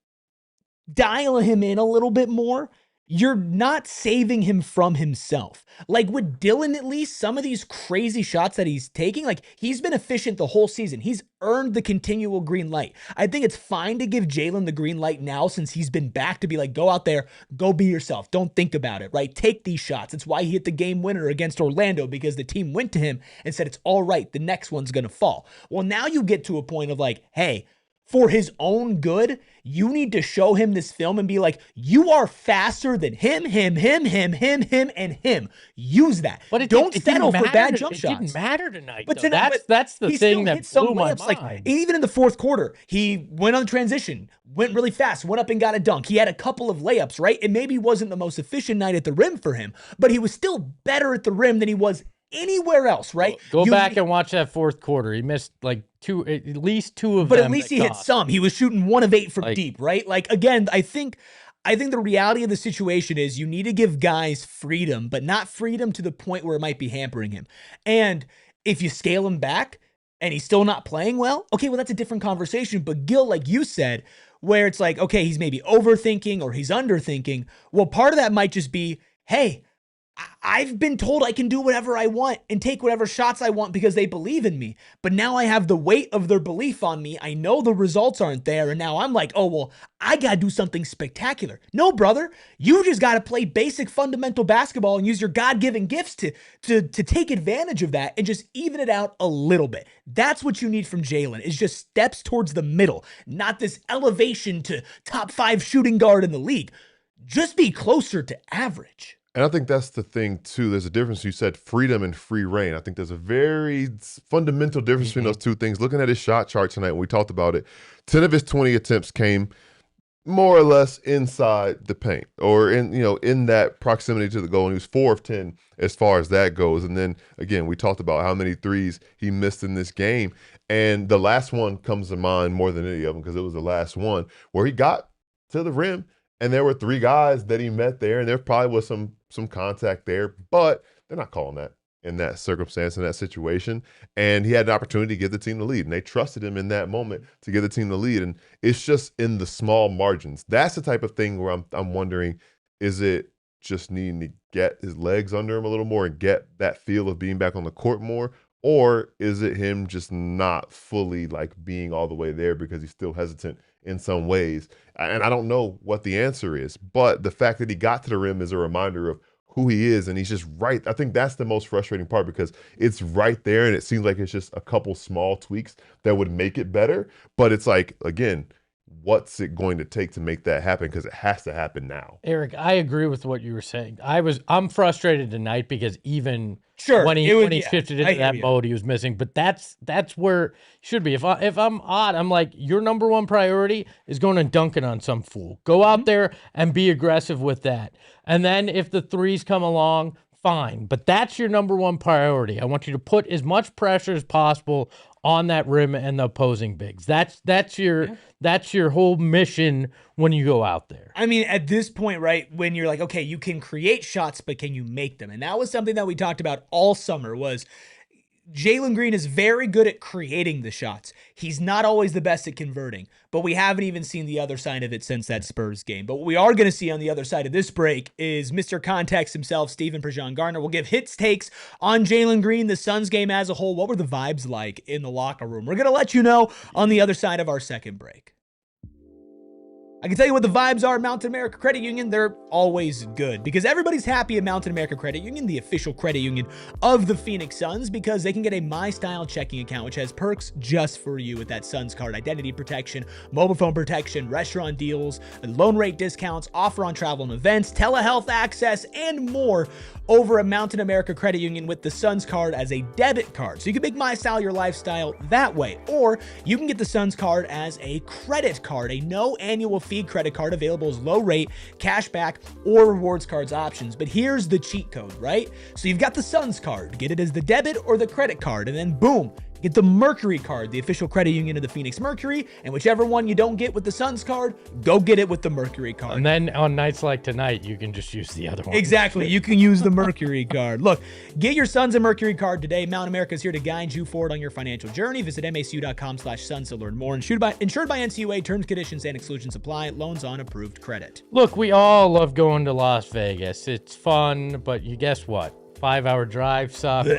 S1: dial him in a little bit more, you're not saving him from himself. Like with Dillon, at least, some of these crazy shots that he's taking, like he's been efficient the whole season. He's earned the continual green light. I think it's fine to give Jalen the green light now since he's been back, to be like, go out there, go be yourself. Don't think about it, right? Take these shots. It's why he hit the game winner against Orlando, because the team went to him and said, it's all right, the next one's going to fall. Well, now you get to a point of like, hey, for his own good, you need to show him this film and be like, you are faster than him, and him. Use that. But don't settle for bad jump shots.
S2: It didn't matter tonight.
S1: But
S2: that's the thing that blew my mind.
S1: Like, even in the fourth quarter, he went on transition, went really fast, went up and got a dunk. He had a couple of layups, right? It maybe wasn't the most efficient night at the rim for him, but he was still better at the rim than he was anywhere else, right?
S2: Go back and watch that fourth quarter. He missed like at least two of them.
S1: But at least he hit some. He was shooting 1 of 8 from deep, right? Like, again, I think the reality of the situation is you need to give guys freedom, but not freedom to the point where it might be hampering him. And if you scale him back and he's still not playing well, okay, well, that's a different conversation. But Gil, like you said, where it's like, okay, he's maybe overthinking or he's underthinking. Well, part of that might just be, hey, I've been told I can do whatever I want and take whatever shots I want because they believe in me. But now I have the weight of their belief on me. I know the results aren't there. And now I'm like, oh, well, I got to do something spectacular. No, brother, you just got to play basic fundamental basketball and use your God-given gifts to take advantage of that and just even it out a little bit. That's what you need from Jalen, is just steps towards the middle, not this elevation to top 5 shooting guard in the league. Just be closer to average.
S3: And I think that's the thing, too. There's a difference. You said freedom and free reign. I think there's a very fundamental difference between those two things. Looking at his shot chart tonight, when we talked about it, 10 of his 20 attempts came more or less inside the paint or in that proximity to the goal. And he was 4 of 10 as far as that goes. And then, again, we talked about how many threes he missed in this game. And the last one comes to mind more than any of them because it was the last one where he got to the rim. And there were 3 guys that he met there, and there probably was some contact there, but they're not calling that in that circumstance, in that situation. And he had an opportunity to give the team the lead, and they trusted him in that moment to give the team the lead. And it's just in the small margins. That's the type of thing where I'm wondering, is it just needing to get his legs under him a little more and get that feel of being back on the court more? Or is it him just not fully like being all the way there because he's still hesitant in some ways? And I don't know what the answer is, but the fact that he got to the rim is a reminder of who he is, and he's just right. I think that's the most frustrating part because it's right there, and it seems like it's just a couple small tweaks that would make it better. But it's like, again, what's it going to take to make that happen? Because it has to happen now.
S2: Eric, I agree with what you were saying. I'm frustrated tonight because even
S1: Sure,
S2: when he shifted
S1: I
S2: into
S1: hear
S2: that
S1: you.
S2: mode, he was missing. But that's where it should be. If I'm odd, I'm like, your number one priority is going and dunking on some fool. Go out there and be aggressive with that. And then if the threes come along, fine. But that's your number one priority. I want you to put as much pressure as possible on that rim and the opposing bigs. That's your whole mission when you go out there.
S1: I mean, at this point, right, when you're like, okay, you can create shots, but can you make them? And that was something that we talked about all summer was Jalen Green is very good at creating the shots. He's not always the best at converting, but we haven't even seen the other side of it since that Spurs game. But what we are going to see on the other side of this break is Mr. Context himself, Stephen Prejean Garner, will give his takes on Jalen Green, the Suns game as a whole. What were the vibes like in the locker room? We're going to let you know on the other side of our second break. I can tell you what the vibes are at Mountain America Credit Union. They're always good because everybody's happy at Mountain America Credit Union, the official credit union of the Phoenix Suns, because they can get a My Style checking account, which has perks just for you with that Suns card: identity protection, mobile phone protection, restaurant deals, loan rate discounts, offer on travel and events, telehealth access, and more over at Mountain America Credit Union with the Suns card as a debit card. So you can make My Style your lifestyle that way, or you can get the Suns card as a credit card, a no annual fee credit card available as low rate, cash back, or rewards cards options. But here's the cheat code, right? So you've got the Suns card, get it as the debit or the credit card, and then boom, get the Mercury card, the official credit union of the Phoenix Mercury, and whichever one you don't get with the Suns card, go get it with the Mercury card.
S2: And then on nights like tonight, you can just use the other one.
S1: Exactly. You can use the Mercury card. Look, get your Suns and Mercury card today. Mount America is here to guide you forward on your financial journey. Visit macu.com/Suns to learn more. Insured by NCUA. Terms, conditions, and exclusions apply. Loans on approved credit.
S2: Look, we all love going to Las Vegas. It's fun, but you guess what? 5-hour drive sucks.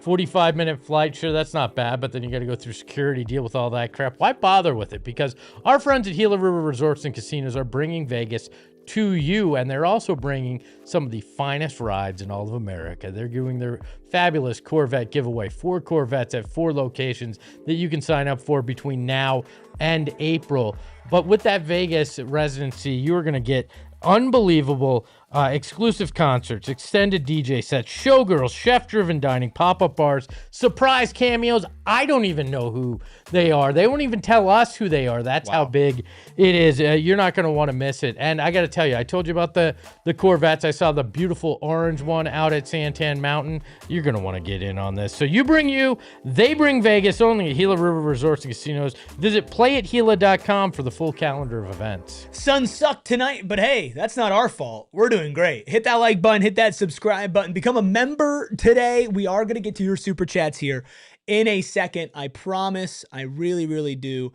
S2: 45-minute flight, sure, that's not bad, but then you got to go through security, deal with all that crap. Why bother with it? Because our friends at Gila River Resorts and Casinos are bringing Vegas to you, and they're also bringing some of the finest rides in all of America. They're doing their fabulous Corvette giveaway, 4 Corvettes at 4 locations that you can sign up for between now and April. But with that Vegas residency, you're going to get unbelievable exclusive concerts, extended DJ sets, showgirls, chef-driven dining, pop-up bars, surprise cameos. I don't even know who they are. They won't even tell us who they are. That's how big it is. You're not going to want to miss it. And I got to tell you, I told you about the Corvettes. I saw the beautiful orange one out at Santan Mountain. You're going to want to get in on this. So you bring you, they bring Vegas, only at Gila River Resorts and Casinos. Visit playatgila.com for the full calendar of events.
S1: Suns suck tonight, but hey, that's not our fault. We're doing great. Hit that like button, hit that subscribe button, become a member today. We are going to get to your super chats here in a second. I promise. I really, really do.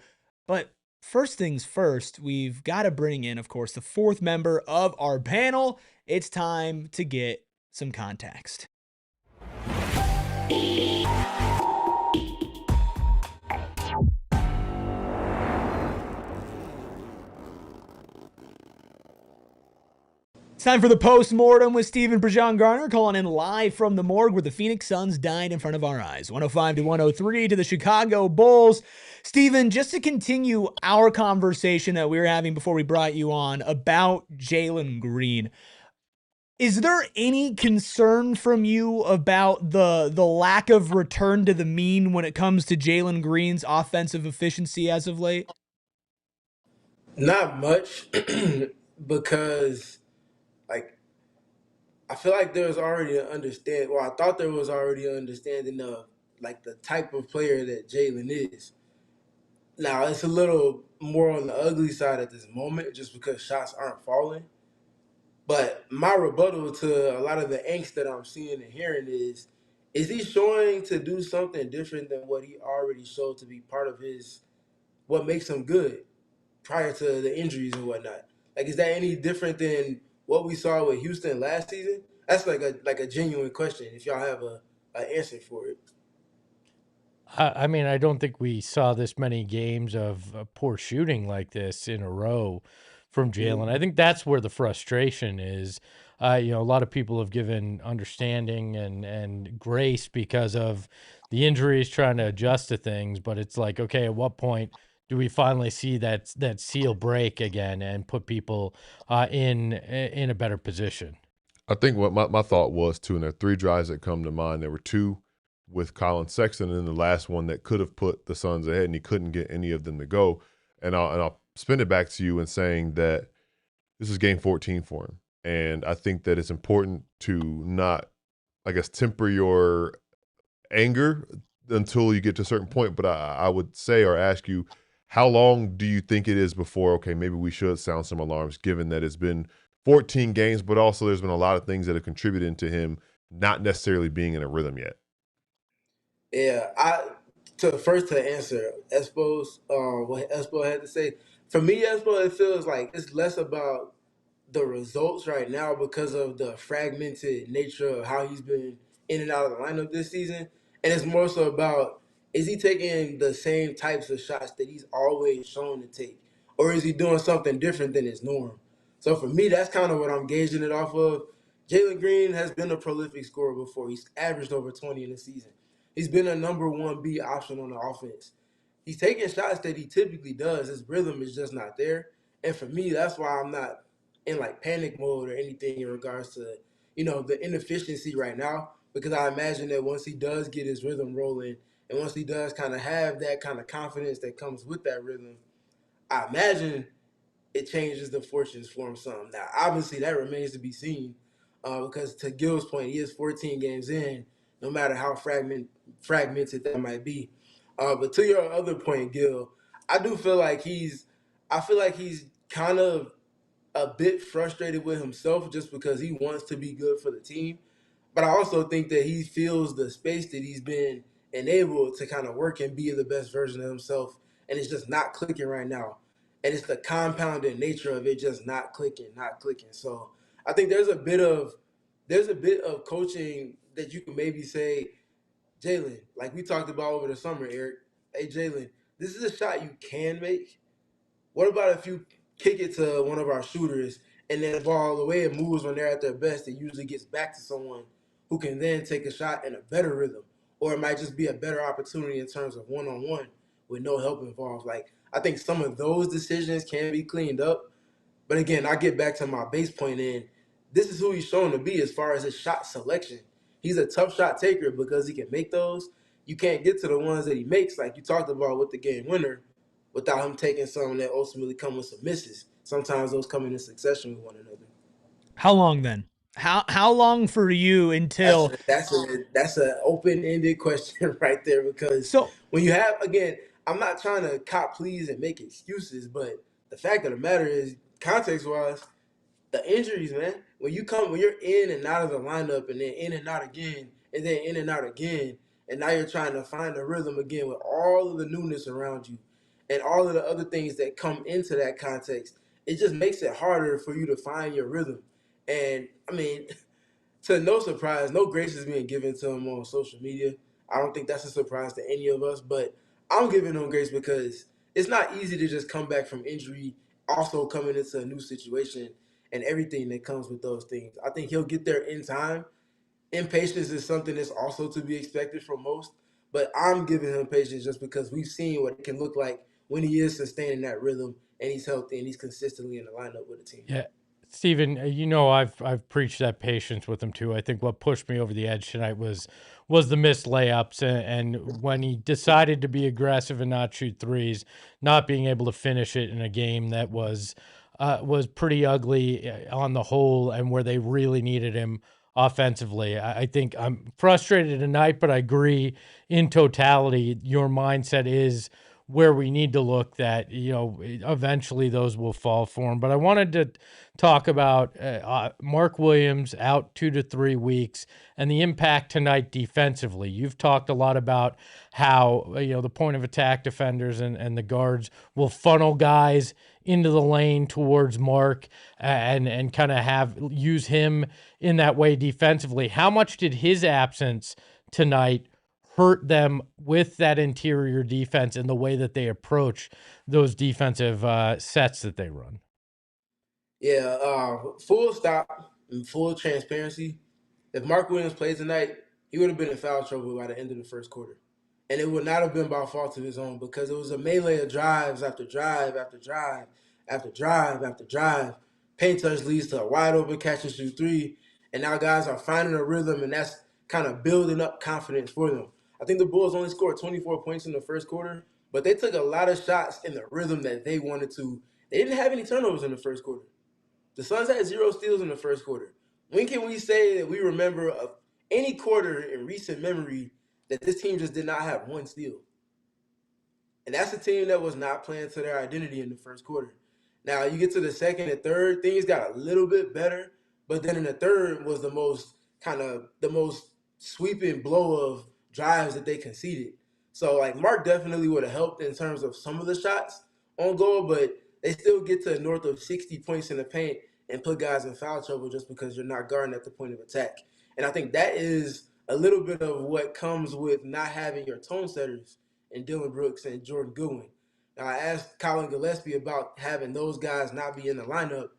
S1: But first things first, we've got to bring in, of course, the 4th member of our panel. It's time to get some context. It's time for the post-mortem with Stephen Prejean Garner, calling in live from the morgue where the Phoenix Suns died in front of our eyes. 105-103 to the Chicago Bulls. Stephen, just to continue our conversation that we were having before we brought you on about Jalen Green, is there any concern from you about the lack of return to the mean when it comes to Jalen Green's offensive efficiency as of late?
S4: Not much, because I feel like there's already an understanding. Well, I thought there was already an understanding of the type of player that Jalen is. Now it's a little more on the ugly side at this moment, just because shots aren't falling. But my rebuttal to a lot of the angst that I'm seeing and hearing is he showing to do something different than what he already showed to be part of what makes him good prior to the injuries and whatnot? Is that any different than what we saw with Houston last season? That's like a genuine question, if y'all have an answer for it.
S2: I mean, I don't think we saw this many games of poor shooting like this in a row from Jalen. I think that's where the frustration is. A lot of people have given understanding and grace because of the injuries, trying to adjust to things. But it's like, okay, at what point do we finally see that seal break again and put people in a better position?
S3: I think what my thought was too, and there are 3 drives that come to mind. There were 2 with Collin Sexton, and then the last one that could have put the Suns ahead, and he couldn't get any of them to go. And I'll spin it back to you and saying that this is game 14 for him. And I think that it's important to not, I guess, temper your anger until you get to a certain point. But I would say or ask you, how long do you think it is before, okay, maybe we should sound some alarms, given that it's been 14 games, but also there's been a lot of things that have contributed to him not necessarily being in a rhythm yet?
S4: Yeah, to answer Espo's what Espo had to say. For me, Espo, it feels like it's less about the results right now because of the fragmented nature of how he's been in and out of the lineup this season. And it's more so about, is he taking the same types of shots that he's always shown to take? Or is he doing something different than his norm? So for me, that's kind of what I'm gauging it off of. Jalen Green has been a prolific scorer before. He's averaged over 20 in the season. He's been a number 1B option on the offense. He's taking shots that he typically does. His rhythm is just not there. And for me, that's why I'm not in like panic mode or anything in regards to, the inefficiency right now, because I imagine that once he does get his rhythm rolling and once he does kind of have that kind of confidence that comes with that rhythm, I imagine it changes the fortunes for him some. Now, obviously, that remains to be seen because to Gil's point, he is 14 games in, no matter how fragmented that might be. But to your other point, Gil, I feel like he's kind of a bit frustrated with himself just because he wants to be good for the team. But I also think that he feels the space that he's been enabled to kind of work and be the best version of himself. And it's just not clicking right now. And it's the compounded nature of it just not clicking. So I think there's a bit of coaching that you can maybe say, Jalen, like we talked about over the summer, Eric. Hey Jalen, this is a shot you can make. What about if you kick it to one of our shooters and then the ball, the way it moves when they're at their best, it usually gets back to someone who can then take a shot in a better rhythm. Or it might just be a better opportunity in terms of one-on-one with no help involved. Like, I think some of those decisions can be cleaned up. But again, I get back to my base point in this is who he's shown to be as far as his shot selection. He's a tough shot taker because he can make those. You can't get to the ones that he makes, like you talked about with the game winner, without him taking some that ultimately come with some misses. Sometimes those come in succession with one another.
S1: How long then? How long for you until
S4: That's a open-ended question right there, because
S1: so
S4: when you have, again, I'm not trying to cop please and make excuses, but the fact of the matter is, context-wise, the injuries, man. When you're in and out of the lineup, and then in and out again, and then in and out again, and now you're trying to find a rhythm again with all of the newness around you, and all of the other things that come into that context, it just makes it harder for you to find your rhythm. And I mean, to no surprise, no grace is being given to him on social media. I don't think that's a surprise to any of us, but I'm giving him grace because it's not easy to just come back from injury, also coming into a new situation and everything that comes with those things. I think he'll get there in time. Impatience is something that's also to be expected from most, but I'm giving him patience just because we've seen what it can look like when he is sustaining that rhythm and he's healthy and he's consistently in the lineup with the team.
S2: Yeah. Steven, I've preached that patience with him too. I think what pushed me over the edge tonight was the missed layups, and when he decided to be aggressive and not shoot threes, not being able to finish it in a game that was pretty ugly on the whole, and where they really needed him offensively. I think I'm frustrated tonight, but I agree in totality, your mindset is where we need to look, that eventually those will fall for him. But I wanted to talk about Mark Williams out 2 to 3 weeks and the impact tonight defensively. You've talked a lot about how the point of attack defenders and the guards will funnel guys into the lane towards Mark and kind of use him in that way defensively. How much did his absence tonight hurt them with that interior defense and the way that they approach those defensive sets that they run?
S4: Yeah, full stop and full transparency. If Mark Williams played tonight, he would have been in foul trouble by the end of the first quarter. And it would not have been by fault of his own because it was a melee of drives after drive after drive after drive after drive. Paint touch leads to a wide open catch and shoot three. And now guys are finding a rhythm, and that's kind of building up confidence for them. I think the Bulls only scored 24 points in the first quarter, but they took a lot of shots in the rhythm that they wanted to. They didn't have any turnovers in the first quarter. The Suns had 0 steals in the first quarter. When can we say that we remember of any quarter in recent memory that this team just did not have one steal? And that's a team that was not playing to their identity in the first quarter. Now you get to the second and third, things got a little bit better, but then in the third was the most sweeping blow of drives that they conceded. So like Mark definitely would have helped in terms of some of the shots on goal, but they still get to north of 60 points in the paint and put guys in foul trouble just because you're not guarding at the point of attack. And I think that is a little bit of what comes with not having your tone setters in Dillon Brooks and Jordan Goodwin. Now, I asked Colin Gillespie about having those guys not be in the lineup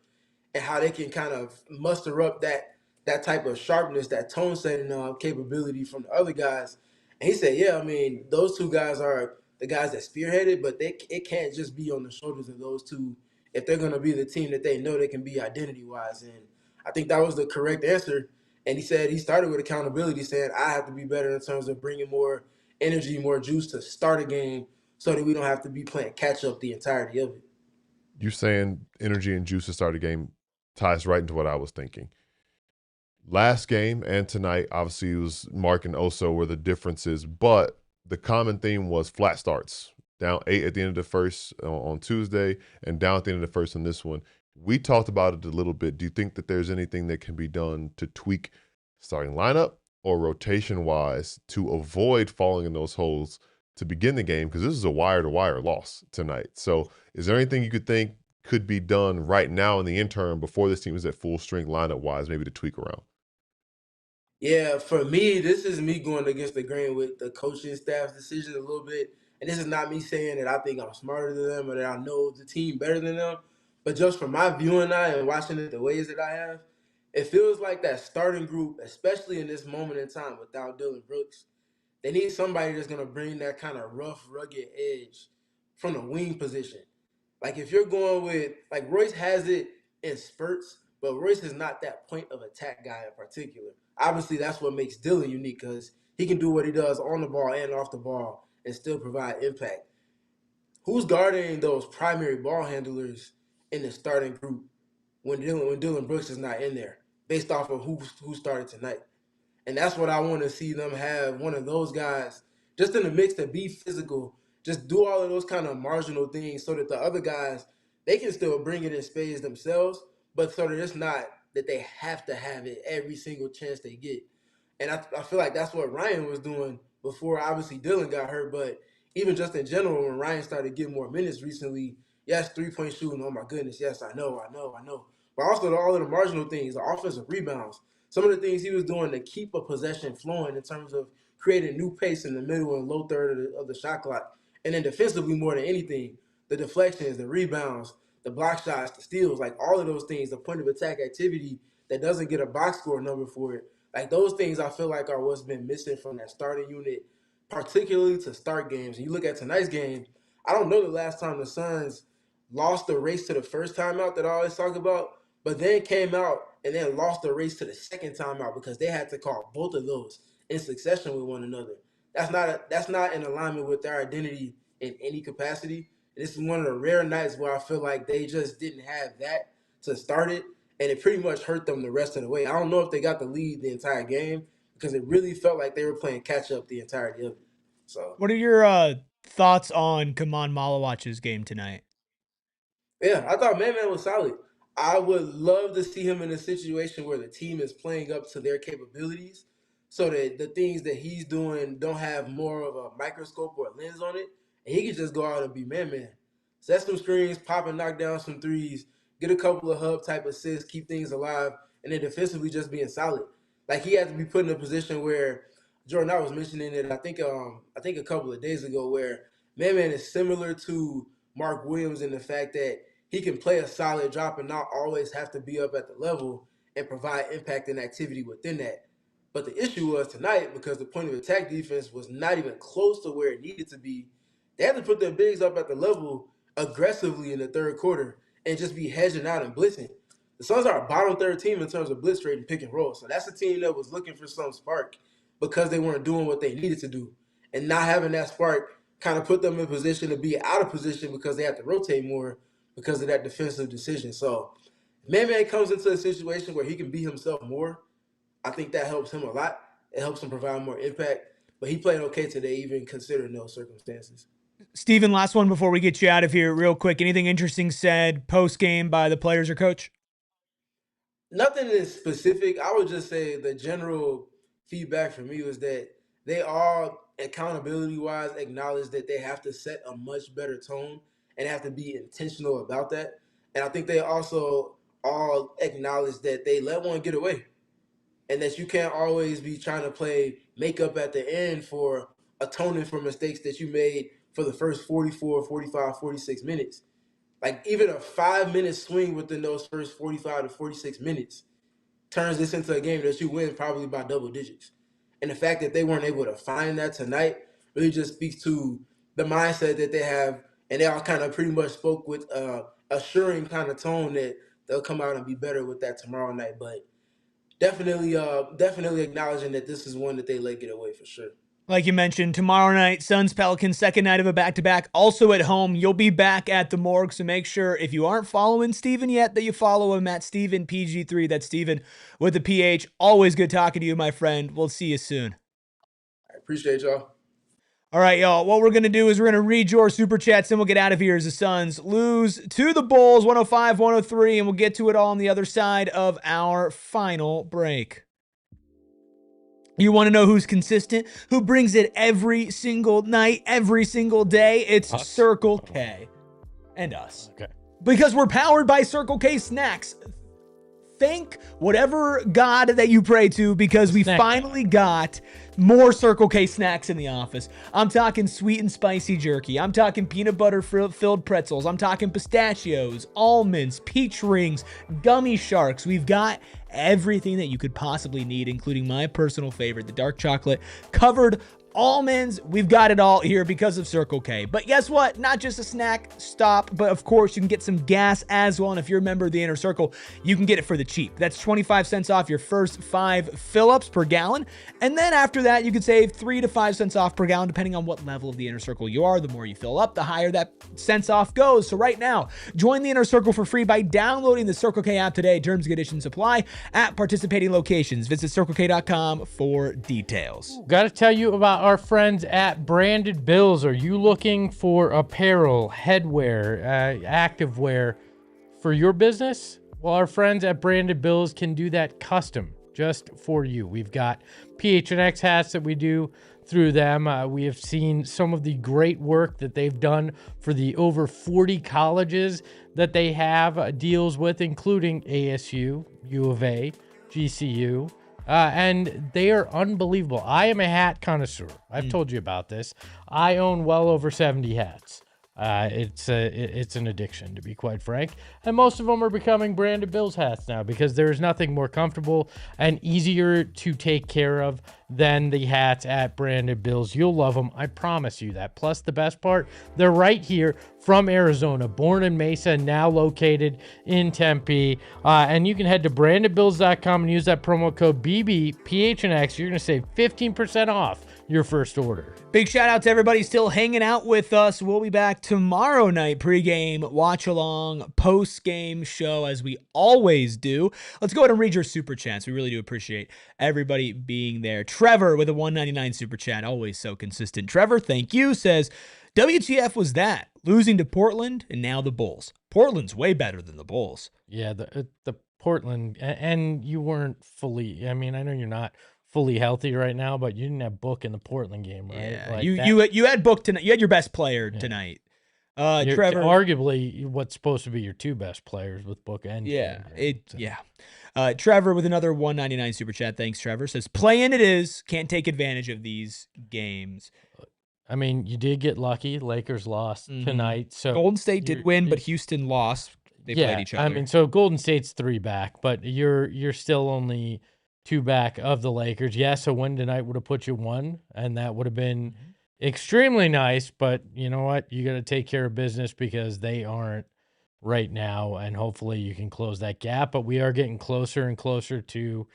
S4: and how they can kind of muster up that type of sharpness, that tone setting capability from the other guys. And he said, yeah, I mean, those two guys are the guys that spearheaded, but it can't just be on the shoulders of those two if they're going to be the team that they know they can be identity-wise. And I think that was the correct answer. And he said he started with accountability, saying I have to be better in terms of bringing more energy, more juice to start a game so that we don't have to be playing catch-up the entirety of it.
S3: You saying energy and juice to start a game ties right into what I was thinking. Last game and tonight, obviously, it was Mark and Oso were the differences, but the common theme was flat starts. Down 8 at the end of the first on Tuesday and down at the end of the first on this one. We talked about it a little bit. Do you think that there's anything that can be done to tweak starting lineup or rotation-wise to avoid falling in those holes to begin the game? Because this is a wire-to-wire loss tonight. So is there anything you could think could be done right now in the interim before this team is at full strength lineup-wise, maybe to tweak around?
S4: Yeah, for me, this is me going against the grain with the coaching staff's decision a little bit. And this is not me saying that I think I'm smarter than them or that I know the team better than them. But just from my viewing eye and watching it the ways that I have, it feels like that starting group, especially in this moment in time without Dillon Brooks, they need somebody that's going to bring that kind of rough, rugged edge from the wing position. Like if you're going with, like Royce has it in spurts, but Royce is not that point of attack guy in particular. Obviously, that's what makes Dillon unique because he can do what he does on the ball and off the ball and still provide impact. Who's guarding those primary ball handlers in the starting group when Dillon Brooks is not in there, based off of who started tonight? And that's what I want to see them have, one of those guys just in the mix to be physical, just do all of those kind of marginal things so that the other guys, they can still bring it in spades themselves, but so that it's not that they have to have it every single chance they get. And I feel like that's what Ryan was doing before obviously Dillon got hurt, but even just in general, when Ryan started getting more minutes recently, yes, 3-point shooting, oh my goodness, yes, I know. But also all of the marginal things, the offensive rebounds, some of the things he was doing to keep a possession flowing in terms of creating new pace in the middle and low third of the shot clock. And then defensively more than anything, the deflections, the rebounds, the block shots, the steals, like all of those things, the point of attack activity that doesn't get a box score number for it. Like those things I feel like are what's been missing from that starting unit, particularly to start games. And you look at tonight's game, I don't know the last time the Suns lost the race to the first timeout that I always talk about, but then came out and then lost the race to the second timeout because they had to call both of those in succession with one another. That's not in alignment with their identity in any capacity. And this is one of the rare nights where I feel like they just didn't have that to start it, and it pretty much hurt them the rest of the way. I don't know if they got the lead the entire game because it really felt like they were playing catch up the entirety of it. So,
S1: What are your thoughts on Kaman Malawach's game tonight?
S4: yeah, I thought Man was solid. I would love to see him in a situation where the team is playing up to their capabilities so that the things that he's doing don't have more of a microscope or a lens on it. And he can just go out and be man. Set some screens, pop and knock down some threes, get a couple of hub type assists, keep things alive, and then defensively just being solid. Like he had to be put in a position where Jordan, I was mentioning it, I think a couple of days ago, where Man is similar to Mark Williams in the fact that he can play a solid drop and not always have to be up at the level and provide impact and activity within that. But the issue was tonight, because the point of attack defense was not even close to where it needed to be, they had to put their bigs up at the level aggressively in the third quarter and just be hedging out and blitzing. The Suns are a bottom third team in terms of blitz rate and pick and roll. So that's a team that was looking for some spark because they weren't doing what they needed to do. And not having that spark kind of put them in position to be out of position because they have to rotate more because of that defensive decision. So Man comes into a situation where he can be himself more. I think that helps him a lot. It helps him provide more impact. But he played okay today, even considering those circumstances.
S1: Steven, last one before we get you out of here real quick. Anything interesting said post-game by the players or coach?
S4: Nothing is specific. I would just say the general feedback for me was that they all, accountability-wise, acknowledge that they have to set a much better tone and have to be intentional about that. And I think they also all acknowledge that they let one get away and that you can't always be trying to play makeup at the end for atoning for mistakes that you made for the first 44, 45, 46 minutes. Like, even a 5-minute swing within those first 45 to 46 minutes turns this into a game that you win probably by double digits. And the fact that they weren't able to find that tonight really just speaks to the mindset that they have. And they all kind of pretty much spoke with assuring kind of tone that they'll come out and be better with that tomorrow night. But definitely acknowledging that this is one that they let get away for sure.
S1: Like you mentioned, tomorrow night, Suns-Pelicans, second night of a back-to-back, also at home. You'll be back at the morgue, so make sure, if you aren't following Steven yet, that you follow him at Steven PG3. That's Steven with the PH. Always good talking to you, my friend. We'll see you soon.
S4: I appreciate y'all.
S1: All right, y'all. What we're going to do is we're going to read your Super Chats, and we'll get out of here as the Suns lose to the Bulls, 105-103, and we'll get to it all on the other side of our final break. You want to know who's consistent? Who brings it every single night, every single day? It's
S2: Us?
S1: Circle K and us.
S2: Okay.
S1: Because we're powered by Circle K Snacks. Thank whatever God that you pray to, because we
S2: Snack.
S1: finally got more Circle K snacks in the office. I'm talking sweet and spicy jerky. I'm talking peanut butter filled pretzels. I'm talking pistachios, almonds, peach rings, gummy sharks. We've got everything that you could possibly need, including my personal favorite, the dark chocolate covered almonds. We've got it all here because of Circle K. But guess what? Not just a snack stop, but of course you can get some gas as well. And if you're a member of the Inner Circle, you can get it for the cheap. That's 25 cents off your first 5 fill-ups per gallon. And then after that, you can save 3 to 5 cents off per gallon, depending on what level of the Inner Circle you are. The more you fill up, the higher that cents off goes. So right now, join the Inner Circle for free by downloading the Circle K app today. Terms and conditions apply at participating locations. Visit CircleK.com for details.
S2: Got to tell you about our friends at Branded Bills. Are you looking for apparel, headwear, activewear for your business? Well, our friends at Branded Bills can do that custom just for you. We've got PHNX hats that we do through them. We have seen some of the great work that they've done for the over 40 colleges that they have deals with, including ASU, U of A, GCU. And they are unbelievable. I am a hat connoisseur. I've told you about this. I own well over 70 hats. It's an addiction, to be quite frank. And most of them are becoming Branded Bills hats now because there is nothing more comfortable and easier to take care of than the hats at Branded Bills. You'll love them. I promise you that. Plus, the best part, they're right here from Arizona, born in Mesa, now located in Tempe. And you can head to brandedbills.com and use that promo code BBPHNX. You're going to save 15% off your first order.
S1: Big shout out to everybody still hanging out with us. We'll be back tomorrow night, pregame, watch along, post-game show as we always do. Let's go ahead and read your super chats. We really do appreciate everybody being there. Trevor with a $1.99 super chat, always so consistent. Trevor, thank you, says, WTF was that? Losing to Portland and now the Bulls. Portland's way better than the Bulls.
S2: Yeah, the Portland, and you weren't fully, I mean, I know you're not fully healthy right now, but you didn't have Book in the Portland game, right?
S1: Yeah,
S2: Like
S1: you had Book tonight. You had your best player tonight. Trevor,
S2: arguably what's supposed to be your two best players with Book and
S1: Trevor with another $1.99 super chat. Thanks, Trevor. Says, play-in it is. Can't take advantage of these games.
S2: I mean, you did get lucky. Lakers lost tonight. So
S1: Golden State did win, but Houston lost. They played each other.
S2: I mean, so Golden State's 3 back, but you're still only 2-back of the Lakers. Yes, a win tonight would have put you 1, and that would have been extremely nice. But you know what? You got to take care of business because they aren't right now, and hopefully you can close that gap. But we are getting closer and closer to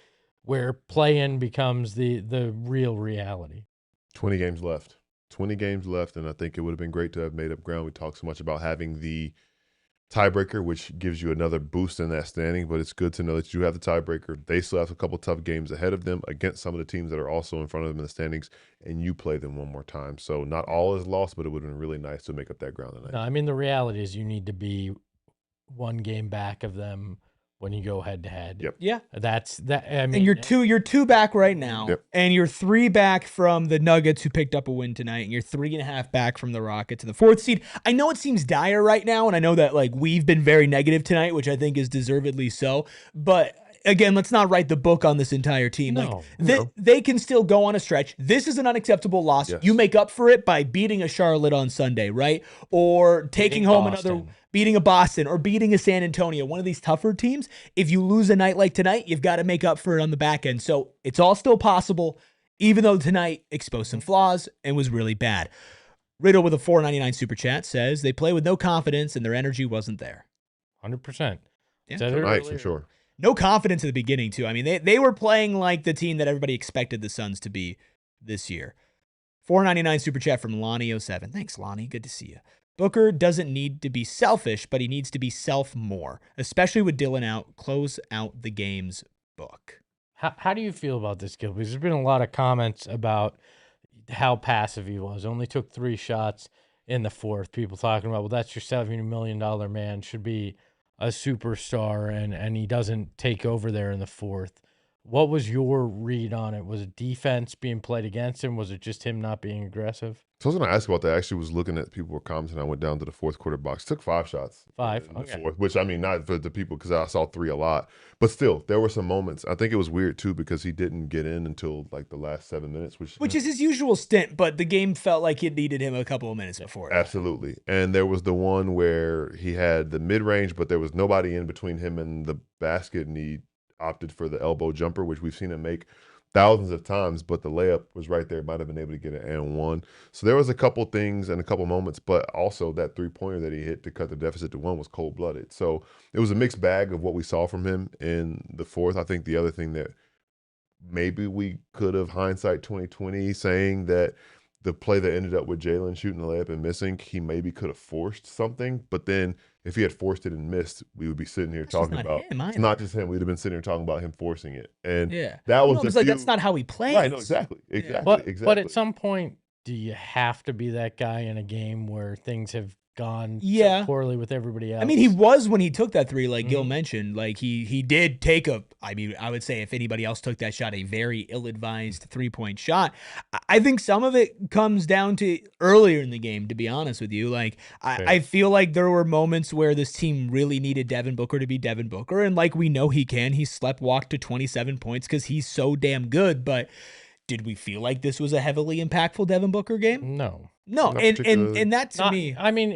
S2: where play-in becomes the real reality.
S3: 20 games left. 20 games left, and I think it would have been great to have made up ground. We talked so much about having the tiebreaker, which gives you another boost in that standing, but it's good to know that you have the tiebreaker. They still have a couple tough games ahead of them against some of the teams that are also in front of them in the standings, and you play them one more time. So not all is lost, but it would have been really nice to make up that ground tonight.
S2: No, I mean, the reality is you need to be 1 game back of them when you go head to head.
S3: Yep.
S1: Yeah.
S2: That's that. I mean,
S1: And you're 2 back right now,
S3: Yep.
S1: and you're 3 back from the Nuggets, who picked up a win tonight, and you're 3.5 back from the Rockets in the 4th seed. I know it seems dire right now, and I know that like we've been very negative tonight, which I think is deservedly so. But again, let's not write the book on this entire team.
S2: No,
S1: they can still go on a stretch. This is an unacceptable loss.
S3: Yes.
S1: You make up for it by beating a Charlotte on Sunday, right? Or taking home
S2: Boston.
S1: beating a Boston or beating a San Antonio, one of these tougher teams. If you lose a night like tonight, you've got to make up for it on the back end. So it's all still possible, even though tonight exposed some flaws and was really bad. Riddle with a $4.99 super chat says they play with no confidence and their energy wasn't there.
S2: 100%.
S1: Yeah.
S2: Said it
S3: Tonight,
S2: earlier.
S3: for sure.
S1: No confidence in the beginning, too. I mean, they were playing like the team that everybody expected the Suns to be this year. $4.99 super chat from Lonnie07. Thanks, Lonnie. Good to see you. Booker doesn't need to be selfish, but he needs to be self more, especially with Dillon out. Close out the game's book.
S2: How do you feel about this, Gil? Because there's been a lot of comments about how passive he was. Only took 3 shots in the 4th. People talking about, well, that's your $70 million man, should be a superstar, and he doesn't take over there in the 4th. What was your read on it? Was it defense being played against him? Was it just him not being aggressive?
S3: So I was going to ask about that. I actually was looking at people were commenting. I went down to the 4th quarter box. Took 5 shots.
S2: 5,
S3: in the
S2: okay.
S3: 4th, which I mean, not for the people because I saw 3 a lot. But still, there were some moments. I think it was weird too because he didn't get in until like the last 7 minutes, which
S1: is his usual stint, but the game felt like it needed him a couple of minutes before.
S3: Absolutely. And there was the one where he had the mid-range, but there was nobody in between him and the basket, and he opted for the elbow jumper, which we've seen him make thousands of times, but the layup was right there. Might have been able to get it and 1. So there was a couple things and a couple moments, but also that 3-pointer that he hit to cut the deficit to 1 was cold-blooded. So it was a mixed bag of what we saw from him in the 4th. I think the other thing that maybe we could have hindsight 2020 saying that the play that ended up with Jalen shooting the layup and missing, he maybe could have forced something, but then if he had forced it and missed, we would be sitting here talking about it's not just him. We'd have been sitting here talking about him forcing it, and that was
S1: like that's not how he plays.
S3: Right? No, exactly.
S2: But at some point, do you have to be that guy in a game where things have gone so poorly with everybody else?
S1: I mean, he was when he took that 3, like Gil mentioned. Like he did take I would say if anybody else took that shot, a very ill-advised 3-point shot. I think some of it comes down to earlier in the game, to be honest with you. Like I feel like there were moments where this team really needed Devin Booker to be Devin Booker, and like we know he can. He sleptwalked to 27 points because he's so damn good, but did we feel like this was a heavily impactful Devin Booker game?
S2: No.
S1: And that to me,
S2: I mean,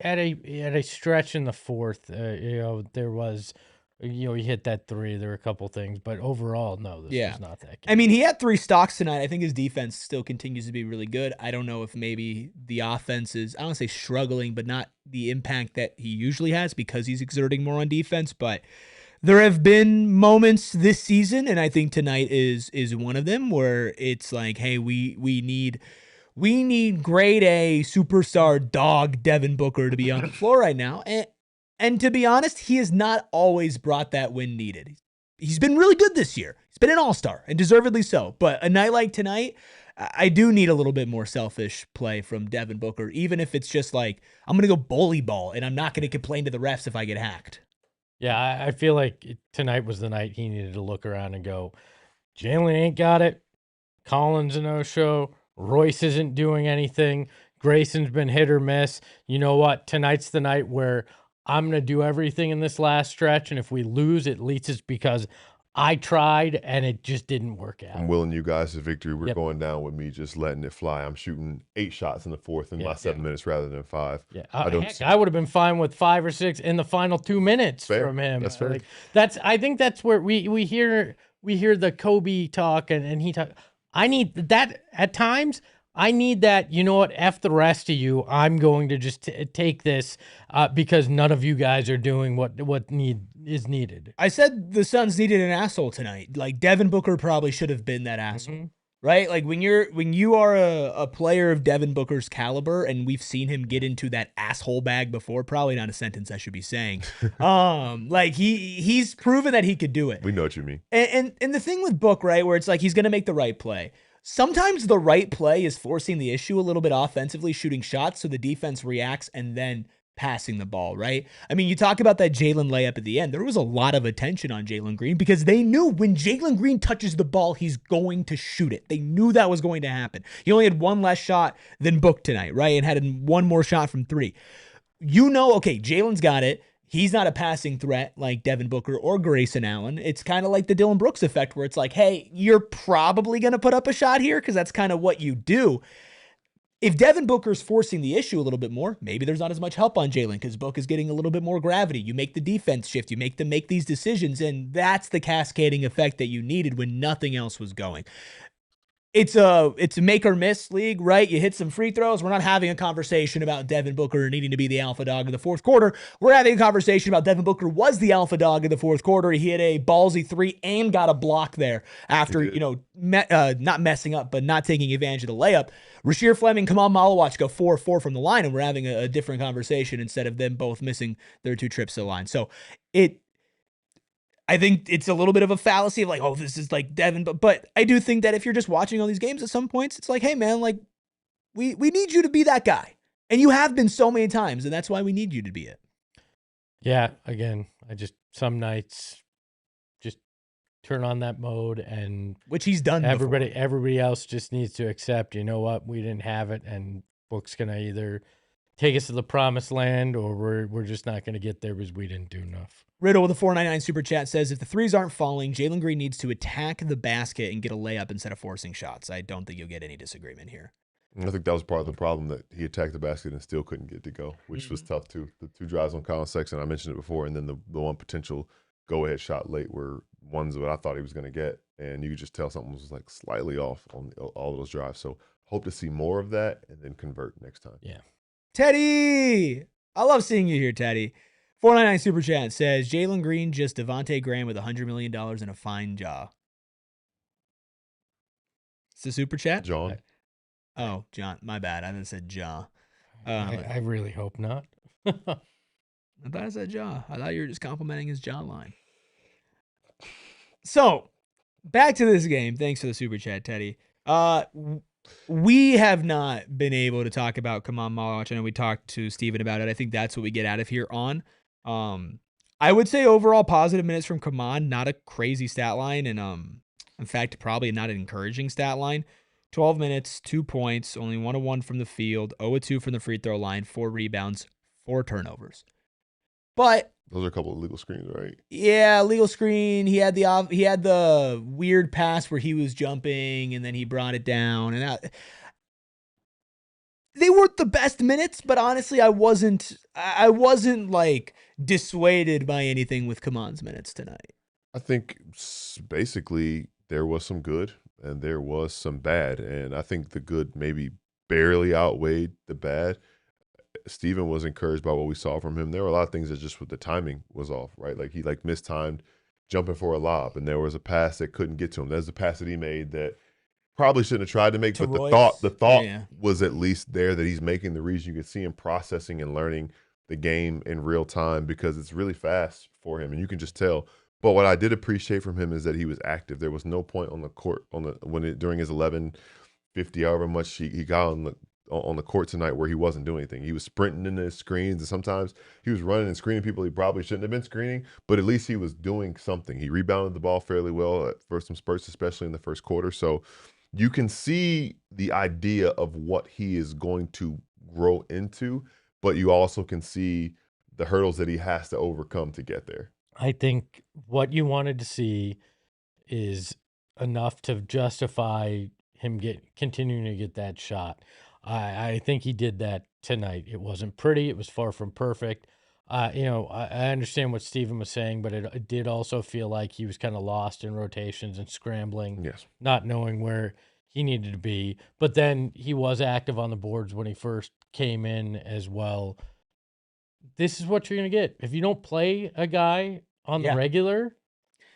S2: at a stretch in the 4th, there was, he hit that 3. There were a couple things, but overall, no, this was not that game.
S1: I mean, he had 3 stocks tonight. I think his defense still continues to be really good. I don't know if maybe the offense is, I don't want to say struggling, but not the impact that he usually has because he's exerting more on defense, but there have been moments this season, and I think tonight is one of them, where it's like, hey, we need grade A superstar dog Devin Booker to be on the floor right now. And to be honest, he has not always brought that win needed. He's been really good this year. He's been an all-star, and deservedly so. But a night like tonight, I do need a little bit more selfish play from Devin Booker, even if it's just like, I'm going to go bully ball, and I'm not going to complain to the refs if I get hacked.
S2: Yeah, I feel like tonight was the night he needed to look around and go, Jalen ain't got it. Collin's a no-show. Royce isn't doing anything. Grayson's been hit or miss. You know what? Tonight's the night where I'm going to do everything in this last stretch, and if we lose, at least it's because I tried and it just didn't work out.
S3: I'm willing you guys to victory. We're going down with me just letting it fly. I'm shooting 8 shots in the 4th in my 7 minutes rather than 5.
S2: Yeah, I would have been fine with 5 or 6 in the final 2 minutes from him.
S3: That's fair.
S2: I think that's where we hear we hear the Kobe talk and he talk. I need that at times. I need that, you know what, F the rest of you. I'm going to just take this because none of you guys are doing what is needed.
S1: I said the Suns needed an asshole tonight. Like Devin Booker probably should have been that asshole. Right? Like when you are a player of Devin Booker's caliber, and we've seen him get into that asshole bag before, probably not a sentence I should be saying. Like he's proven that he could do it.
S3: We know what you mean.
S1: And the thing with Book, right, where it's like he's gonna make the right play. Sometimes the right play is forcing the issue a little bit offensively, shooting shots so the defense reacts and then passing the ball, right? I mean, you talk about that Jalen layup at the end. There was a lot of attention on Jalen Green because they knew when Jalen Green touches the ball, he's going to shoot it. They knew that was going to happen. He only had one less shot than Book tonight, right? And had one more shot from three. You know, okay, Jalen's got it. He's not a passing threat like Devin Booker or Grayson Allen. It's kind of like the Dillon Brooks effect where it's like, hey, you're probably going to put up a shot here because that's kind of what you do. If Devin Booker's forcing the issue a little bit more, maybe there's not as much help on Jalen because Book is getting a little bit more gravity. You make the defense shift. You make them make these decisions, and that's the cascading effect that you needed when nothing else was going. It's a make or miss league, right? You hit some free throws. We're not having a conversation about Devin Booker needing to be the alpha dog in the fourth quarter. We're having a conversation about Devin Booker was the alpha dog in the fourth quarter. He hit a ballsy three and got a block there after, not messing up, but not taking advantage of the layup. Rasheer Fleming, Kamal Malawach go 4-4 from the line, and we're having a different conversation instead of them both missing their two trips to the line. So I think it's a little bit of a fallacy of like, oh, this is like Devin. But I do think that if you're just watching all these games at some points, it's like, hey, man, like we need you to be that guy. And you have been so many times, and that's why we need you to be it.
S2: Yeah, again, some nights just turn on that mode, and
S1: which he's done before.
S2: Everybody else just needs to accept, you know what, we didn't have it, and Book's going to either take us to the promised land or we're just not going to get there because we didn't do enough.
S1: Riddle with a 499 super chat says, if the threes aren't falling, Jalen Green needs to attack the basket and get a layup instead of forcing shots. I don't think you'll get any disagreement here.
S3: I think that was part of the problem, that he attacked the basket and still couldn't get to go, which was tough too. The two drives on Collin Sexton, I mentioned it before, and then the one potential go-ahead shot late were ones that I thought he was going to get, and you could just tell something was like slightly off on all of those drives. So hope to see more of that and then convert next time.
S2: Yeah.
S1: Teddy! I love seeing you here, Teddy. 499 Super Chat says, Jalen Green just Devontae Graham with $100 million and a fine jaw. It's the Super Chat?
S3: John.
S1: Oh, John. My bad. I didn't said jaw.
S2: I really hope not.
S1: I thought I said jaw. I thought you were just complimenting his jawline. So, back to this game. Thanks for the Super Chat, Teddy. We have not been able to talk about Kamal Malawach. I know we talked to Steven about it. I think that's what we get out of here on. I would say overall positive minutes from Kaman, not a crazy stat line, and in fact, probably not an encouraging stat line. 12 minutes, 2 points, only 1 of 1 from the field, 0 of 2 from the free throw line, 4 rebounds, 4 turnovers. But
S3: those are a couple of legal screens, right?
S1: Yeah, legal screen. He had the weird pass where he was jumping and then he brought it down, and they weren't the best minutes, but honestly, I wasn't like dissuaded by anything with Kaman's minutes tonight.
S3: I think basically there was some good and there was some bad, and I think the good maybe barely outweighed the bad. Steven was encouraged by what we saw from him. There were a lot of things that just with the timing was off, right? Like he mistimed jumping for a lob, and there was a pass that couldn't get to him. There's a pass that he made that probably shouldn't have tried to make, but
S1: Royce.
S3: the thought was at least there that he's making the reads. You could see him processing and learning the game in real time because it's really fast for him, and you can just tell. But what I did appreciate from him is that he was active. There was no point on the court during his 11:50, however much he got on the court tonight, where he wasn't doing anything. He was sprinting into his screens, and sometimes he was running and screening people he probably shouldn't have been screening, but at least he was doing something. He rebounded the ball fairly well for some spurts, especially in the first quarter. So you can see the idea of what he is going to grow into, but you also can see the hurdles that he has to overcome to get there.
S2: I think what you wanted to see is enough to justify him continuing to get that shot. I think he did that tonight. It wasn't pretty. It was far from perfect. I understand what Steven was saying, but it did also feel like he was kind of lost in rotations and scrambling,
S3: Yes.
S2: not knowing where he needed to be. But then he was active on the boards when he first came in as well. This is what you're going to get. If you don't play a guy on the
S1: Yeah.
S2: regular,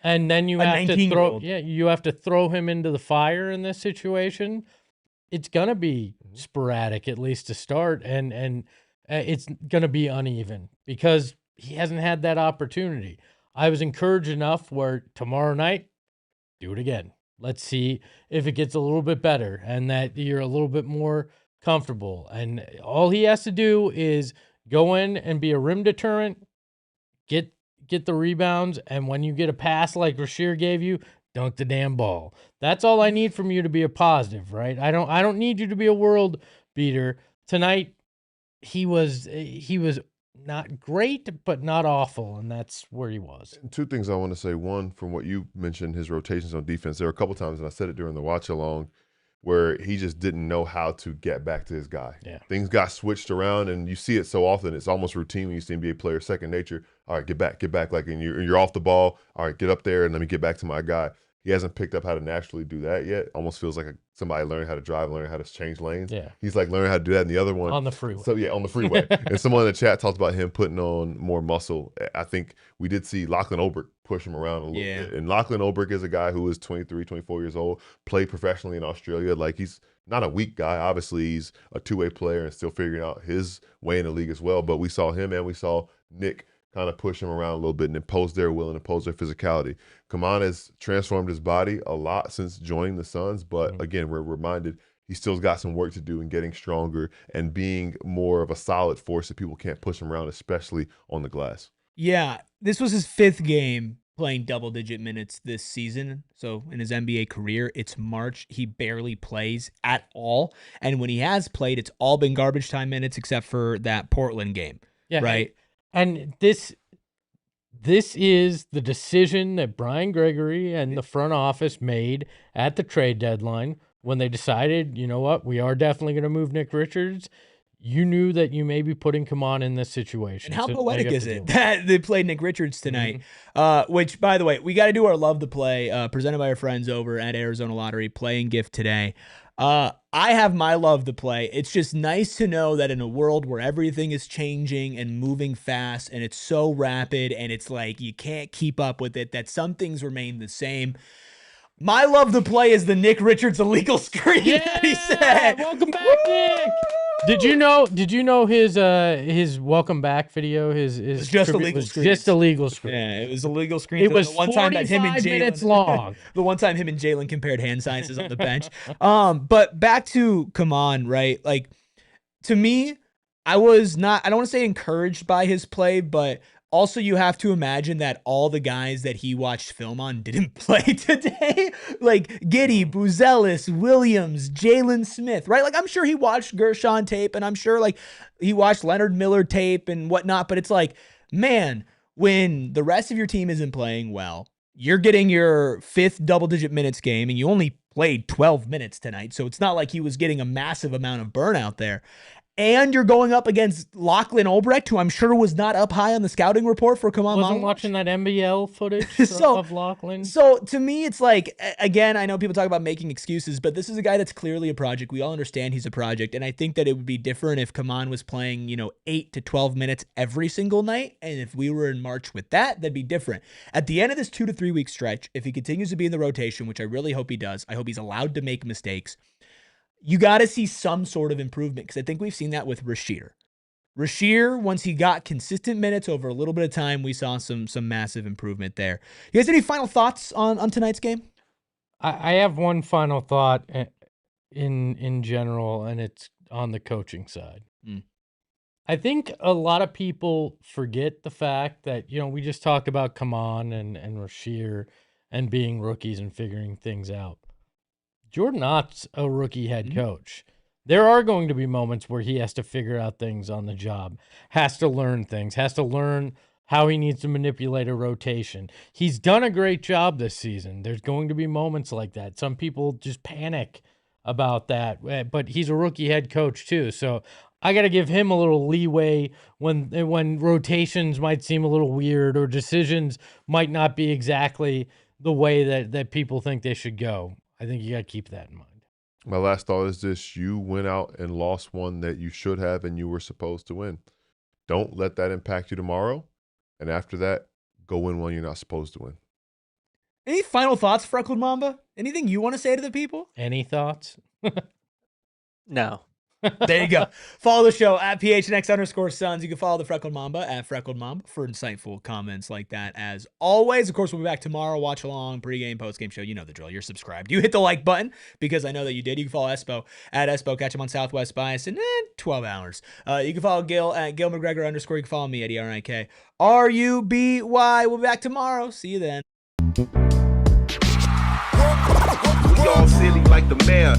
S2: and then you
S1: A
S2: have to
S1: 19-year-old.
S2: you have to throw him into the fire in this situation, it's going to be sporadic, at least to start, and it's going to be uneven because he hasn't had that opportunity. I was encouraged enough where tomorrow night, do it again. Let's see if it gets a little bit better and that you're a little bit more comfortable. And all he has to do is go in and be a rim deterrent, get the rebounds, and when you get a pass like Rasheer gave you, dunk the damn ball. That's all I need from you to be a positive, right? I don't need you to be a world beater. Tonight, he was not great, but not awful, and that's where he was.
S3: Two things I want to say. One, from what you mentioned, his rotations on defense. There were a couple times, and I said it during the watch along, where he just didn't know how to get back to his guy.
S2: Yeah.
S3: Things got switched around, and you see it so often. It's almost routine when you see NBA players, second nature. All right, get back. Like, and you're off the ball. All right, get up there and let me get back to my guy. He hasn't picked up how to naturally do that yet. Almost feels like somebody learning how to drive, learning how to change lanes.
S2: Yeah.
S3: He's like learning how to do that in the other one.
S2: On the freeway.
S3: So, yeah, on the freeway. And someone in the chat talked about him putting on more muscle. I think we did see Lachlan Olbrich push him around a little bit. And Lachlan Olbrich is a guy who is 23, 24 years old, played professionally in Australia. Like, he's not a weak guy. Obviously, he's a two-way player and still figuring out his way in the league as well. But we saw him and we saw Nick kind of push him around a little bit and impose their will and impose their physicality. Kaman has transformed his body a lot since joining the Suns, but again, we're reminded he still's got some work to do in getting stronger and being more of a solid force that people can't push him around, especially on the glass.
S1: Yeah, this was his 5th game playing double-digit minutes this season. So in his NBA career, it's March. He barely plays at all. And when he has played, it's all been garbage time minutes except for that Portland game.
S2: Yeah.
S1: Right?
S2: And this is the decision that Brian Gregory and the front office made at the trade deadline when they decided, you know what, we are definitely going to move Nick Richards. You knew that you may be putting Kaman in this situation.
S1: And how
S2: so
S1: poetic
S2: they got
S1: is
S2: to
S1: it
S2: deal with
S1: that they played Nick Richards tonight? Which, by the way, we got to do our Love the Play, presented by our friends over at Arizona Lottery, playing gift today. I have my Love the Play. It's just nice to know that in a world where everything is changing and moving fast and it's so rapid and it's like you can't keep up with it, that some things remain the same. My Love the Play is the Nick Richards illegal screen.
S2: Yeah,
S1: He said.
S2: welcome back, Nick. Did you know his welcome back video? His
S1: just
S2: tribute
S1: illegal
S2: was
S1: screens.
S2: just illegal screen.
S1: Yeah, it was a legal screen.
S2: It was
S1: the one time that him and
S2: 45
S1: Jalen,
S2: minutes long.
S1: The one time him and Jalen compared hand sciences on the bench. But back to Kaman, right? Like, to me, I don't want to say encouraged by his play, but also you have to imagine that all the guys that he watched film on didn't play today. Like Giddey, Buzelis, Williams, Jalen Smith, right? Like, I'm sure he watched Guerschon tape, and I'm sure like he watched Leonard Miller tape and whatnot, but it's like, man, when the rest of your team isn't playing well, you're getting your 5th double-digit minutes game, and you only played 12 minutes tonight, so it's not like he was getting a massive amount of burnout there. And you're going up against Lachlan Olbrich, who I'm sure was not up high on the scouting report for Kaman.
S2: Wasn't watching that NBL footage of Lachlan.
S1: So to me, it's like, again, I know people talk about making excuses, but this is a guy that's clearly a project. We all understand he's a project, and I think that it would be different if Kaman was playing, 8 to 12 minutes every single night, and if we were in March with that'd be different. At the end of this 2 to 3 week stretch, if he continues to be in the rotation, which I really hope he does, I hope he's allowed to make mistakes. You got to see some sort of improvement, because I think we've seen that with Rasheer. Rasheer, once he got consistent minutes over a little bit of time, we saw some massive improvement there. You guys, any final thoughts on tonight's game?
S2: I have one final thought in general, and it's on the coaching side. I think a lot of people forget the fact that, we just talked about Kaman and Rasheer and being rookies and figuring things out. Jordan Ott's a rookie head coach. There are going to be moments where he has to figure out things on the job, has to learn things, has to learn how he needs to manipulate a rotation. He's done a great job this season. There's going to be moments like that. Some people just panic about that, but he's a rookie head coach too. So I got to give him a little leeway when rotations might seem a little weird or decisions might not be exactly the way that people think they should go. I think you got to keep that in mind.
S3: My last thought is this: you went out and lost one that you should have and you were supposed to win. Don't let that impact you tomorrow. And after that, go win one you're not supposed to win.
S1: Any final thoughts, Freckled Mamba? Anything you want to say to the people?
S2: Any thoughts?
S5: No.
S1: There you go. Follow the show at PHNX_Suns. You can follow the Freckled Mamba at Freckled Mamba for insightful comments like that. As always, of course, we'll be back tomorrow. Watch along, pregame, postgame show. You know the drill. You're subscribed. You hit the like button because I know that you did. You can follow Espo at Espo. Catch him on Southwest Bias in 12 hours. You can follow Gil at Gil McGregor _. You can follow me at ERIKRUBY. We'll be back tomorrow. See you then.
S6: We all silly like the mayor.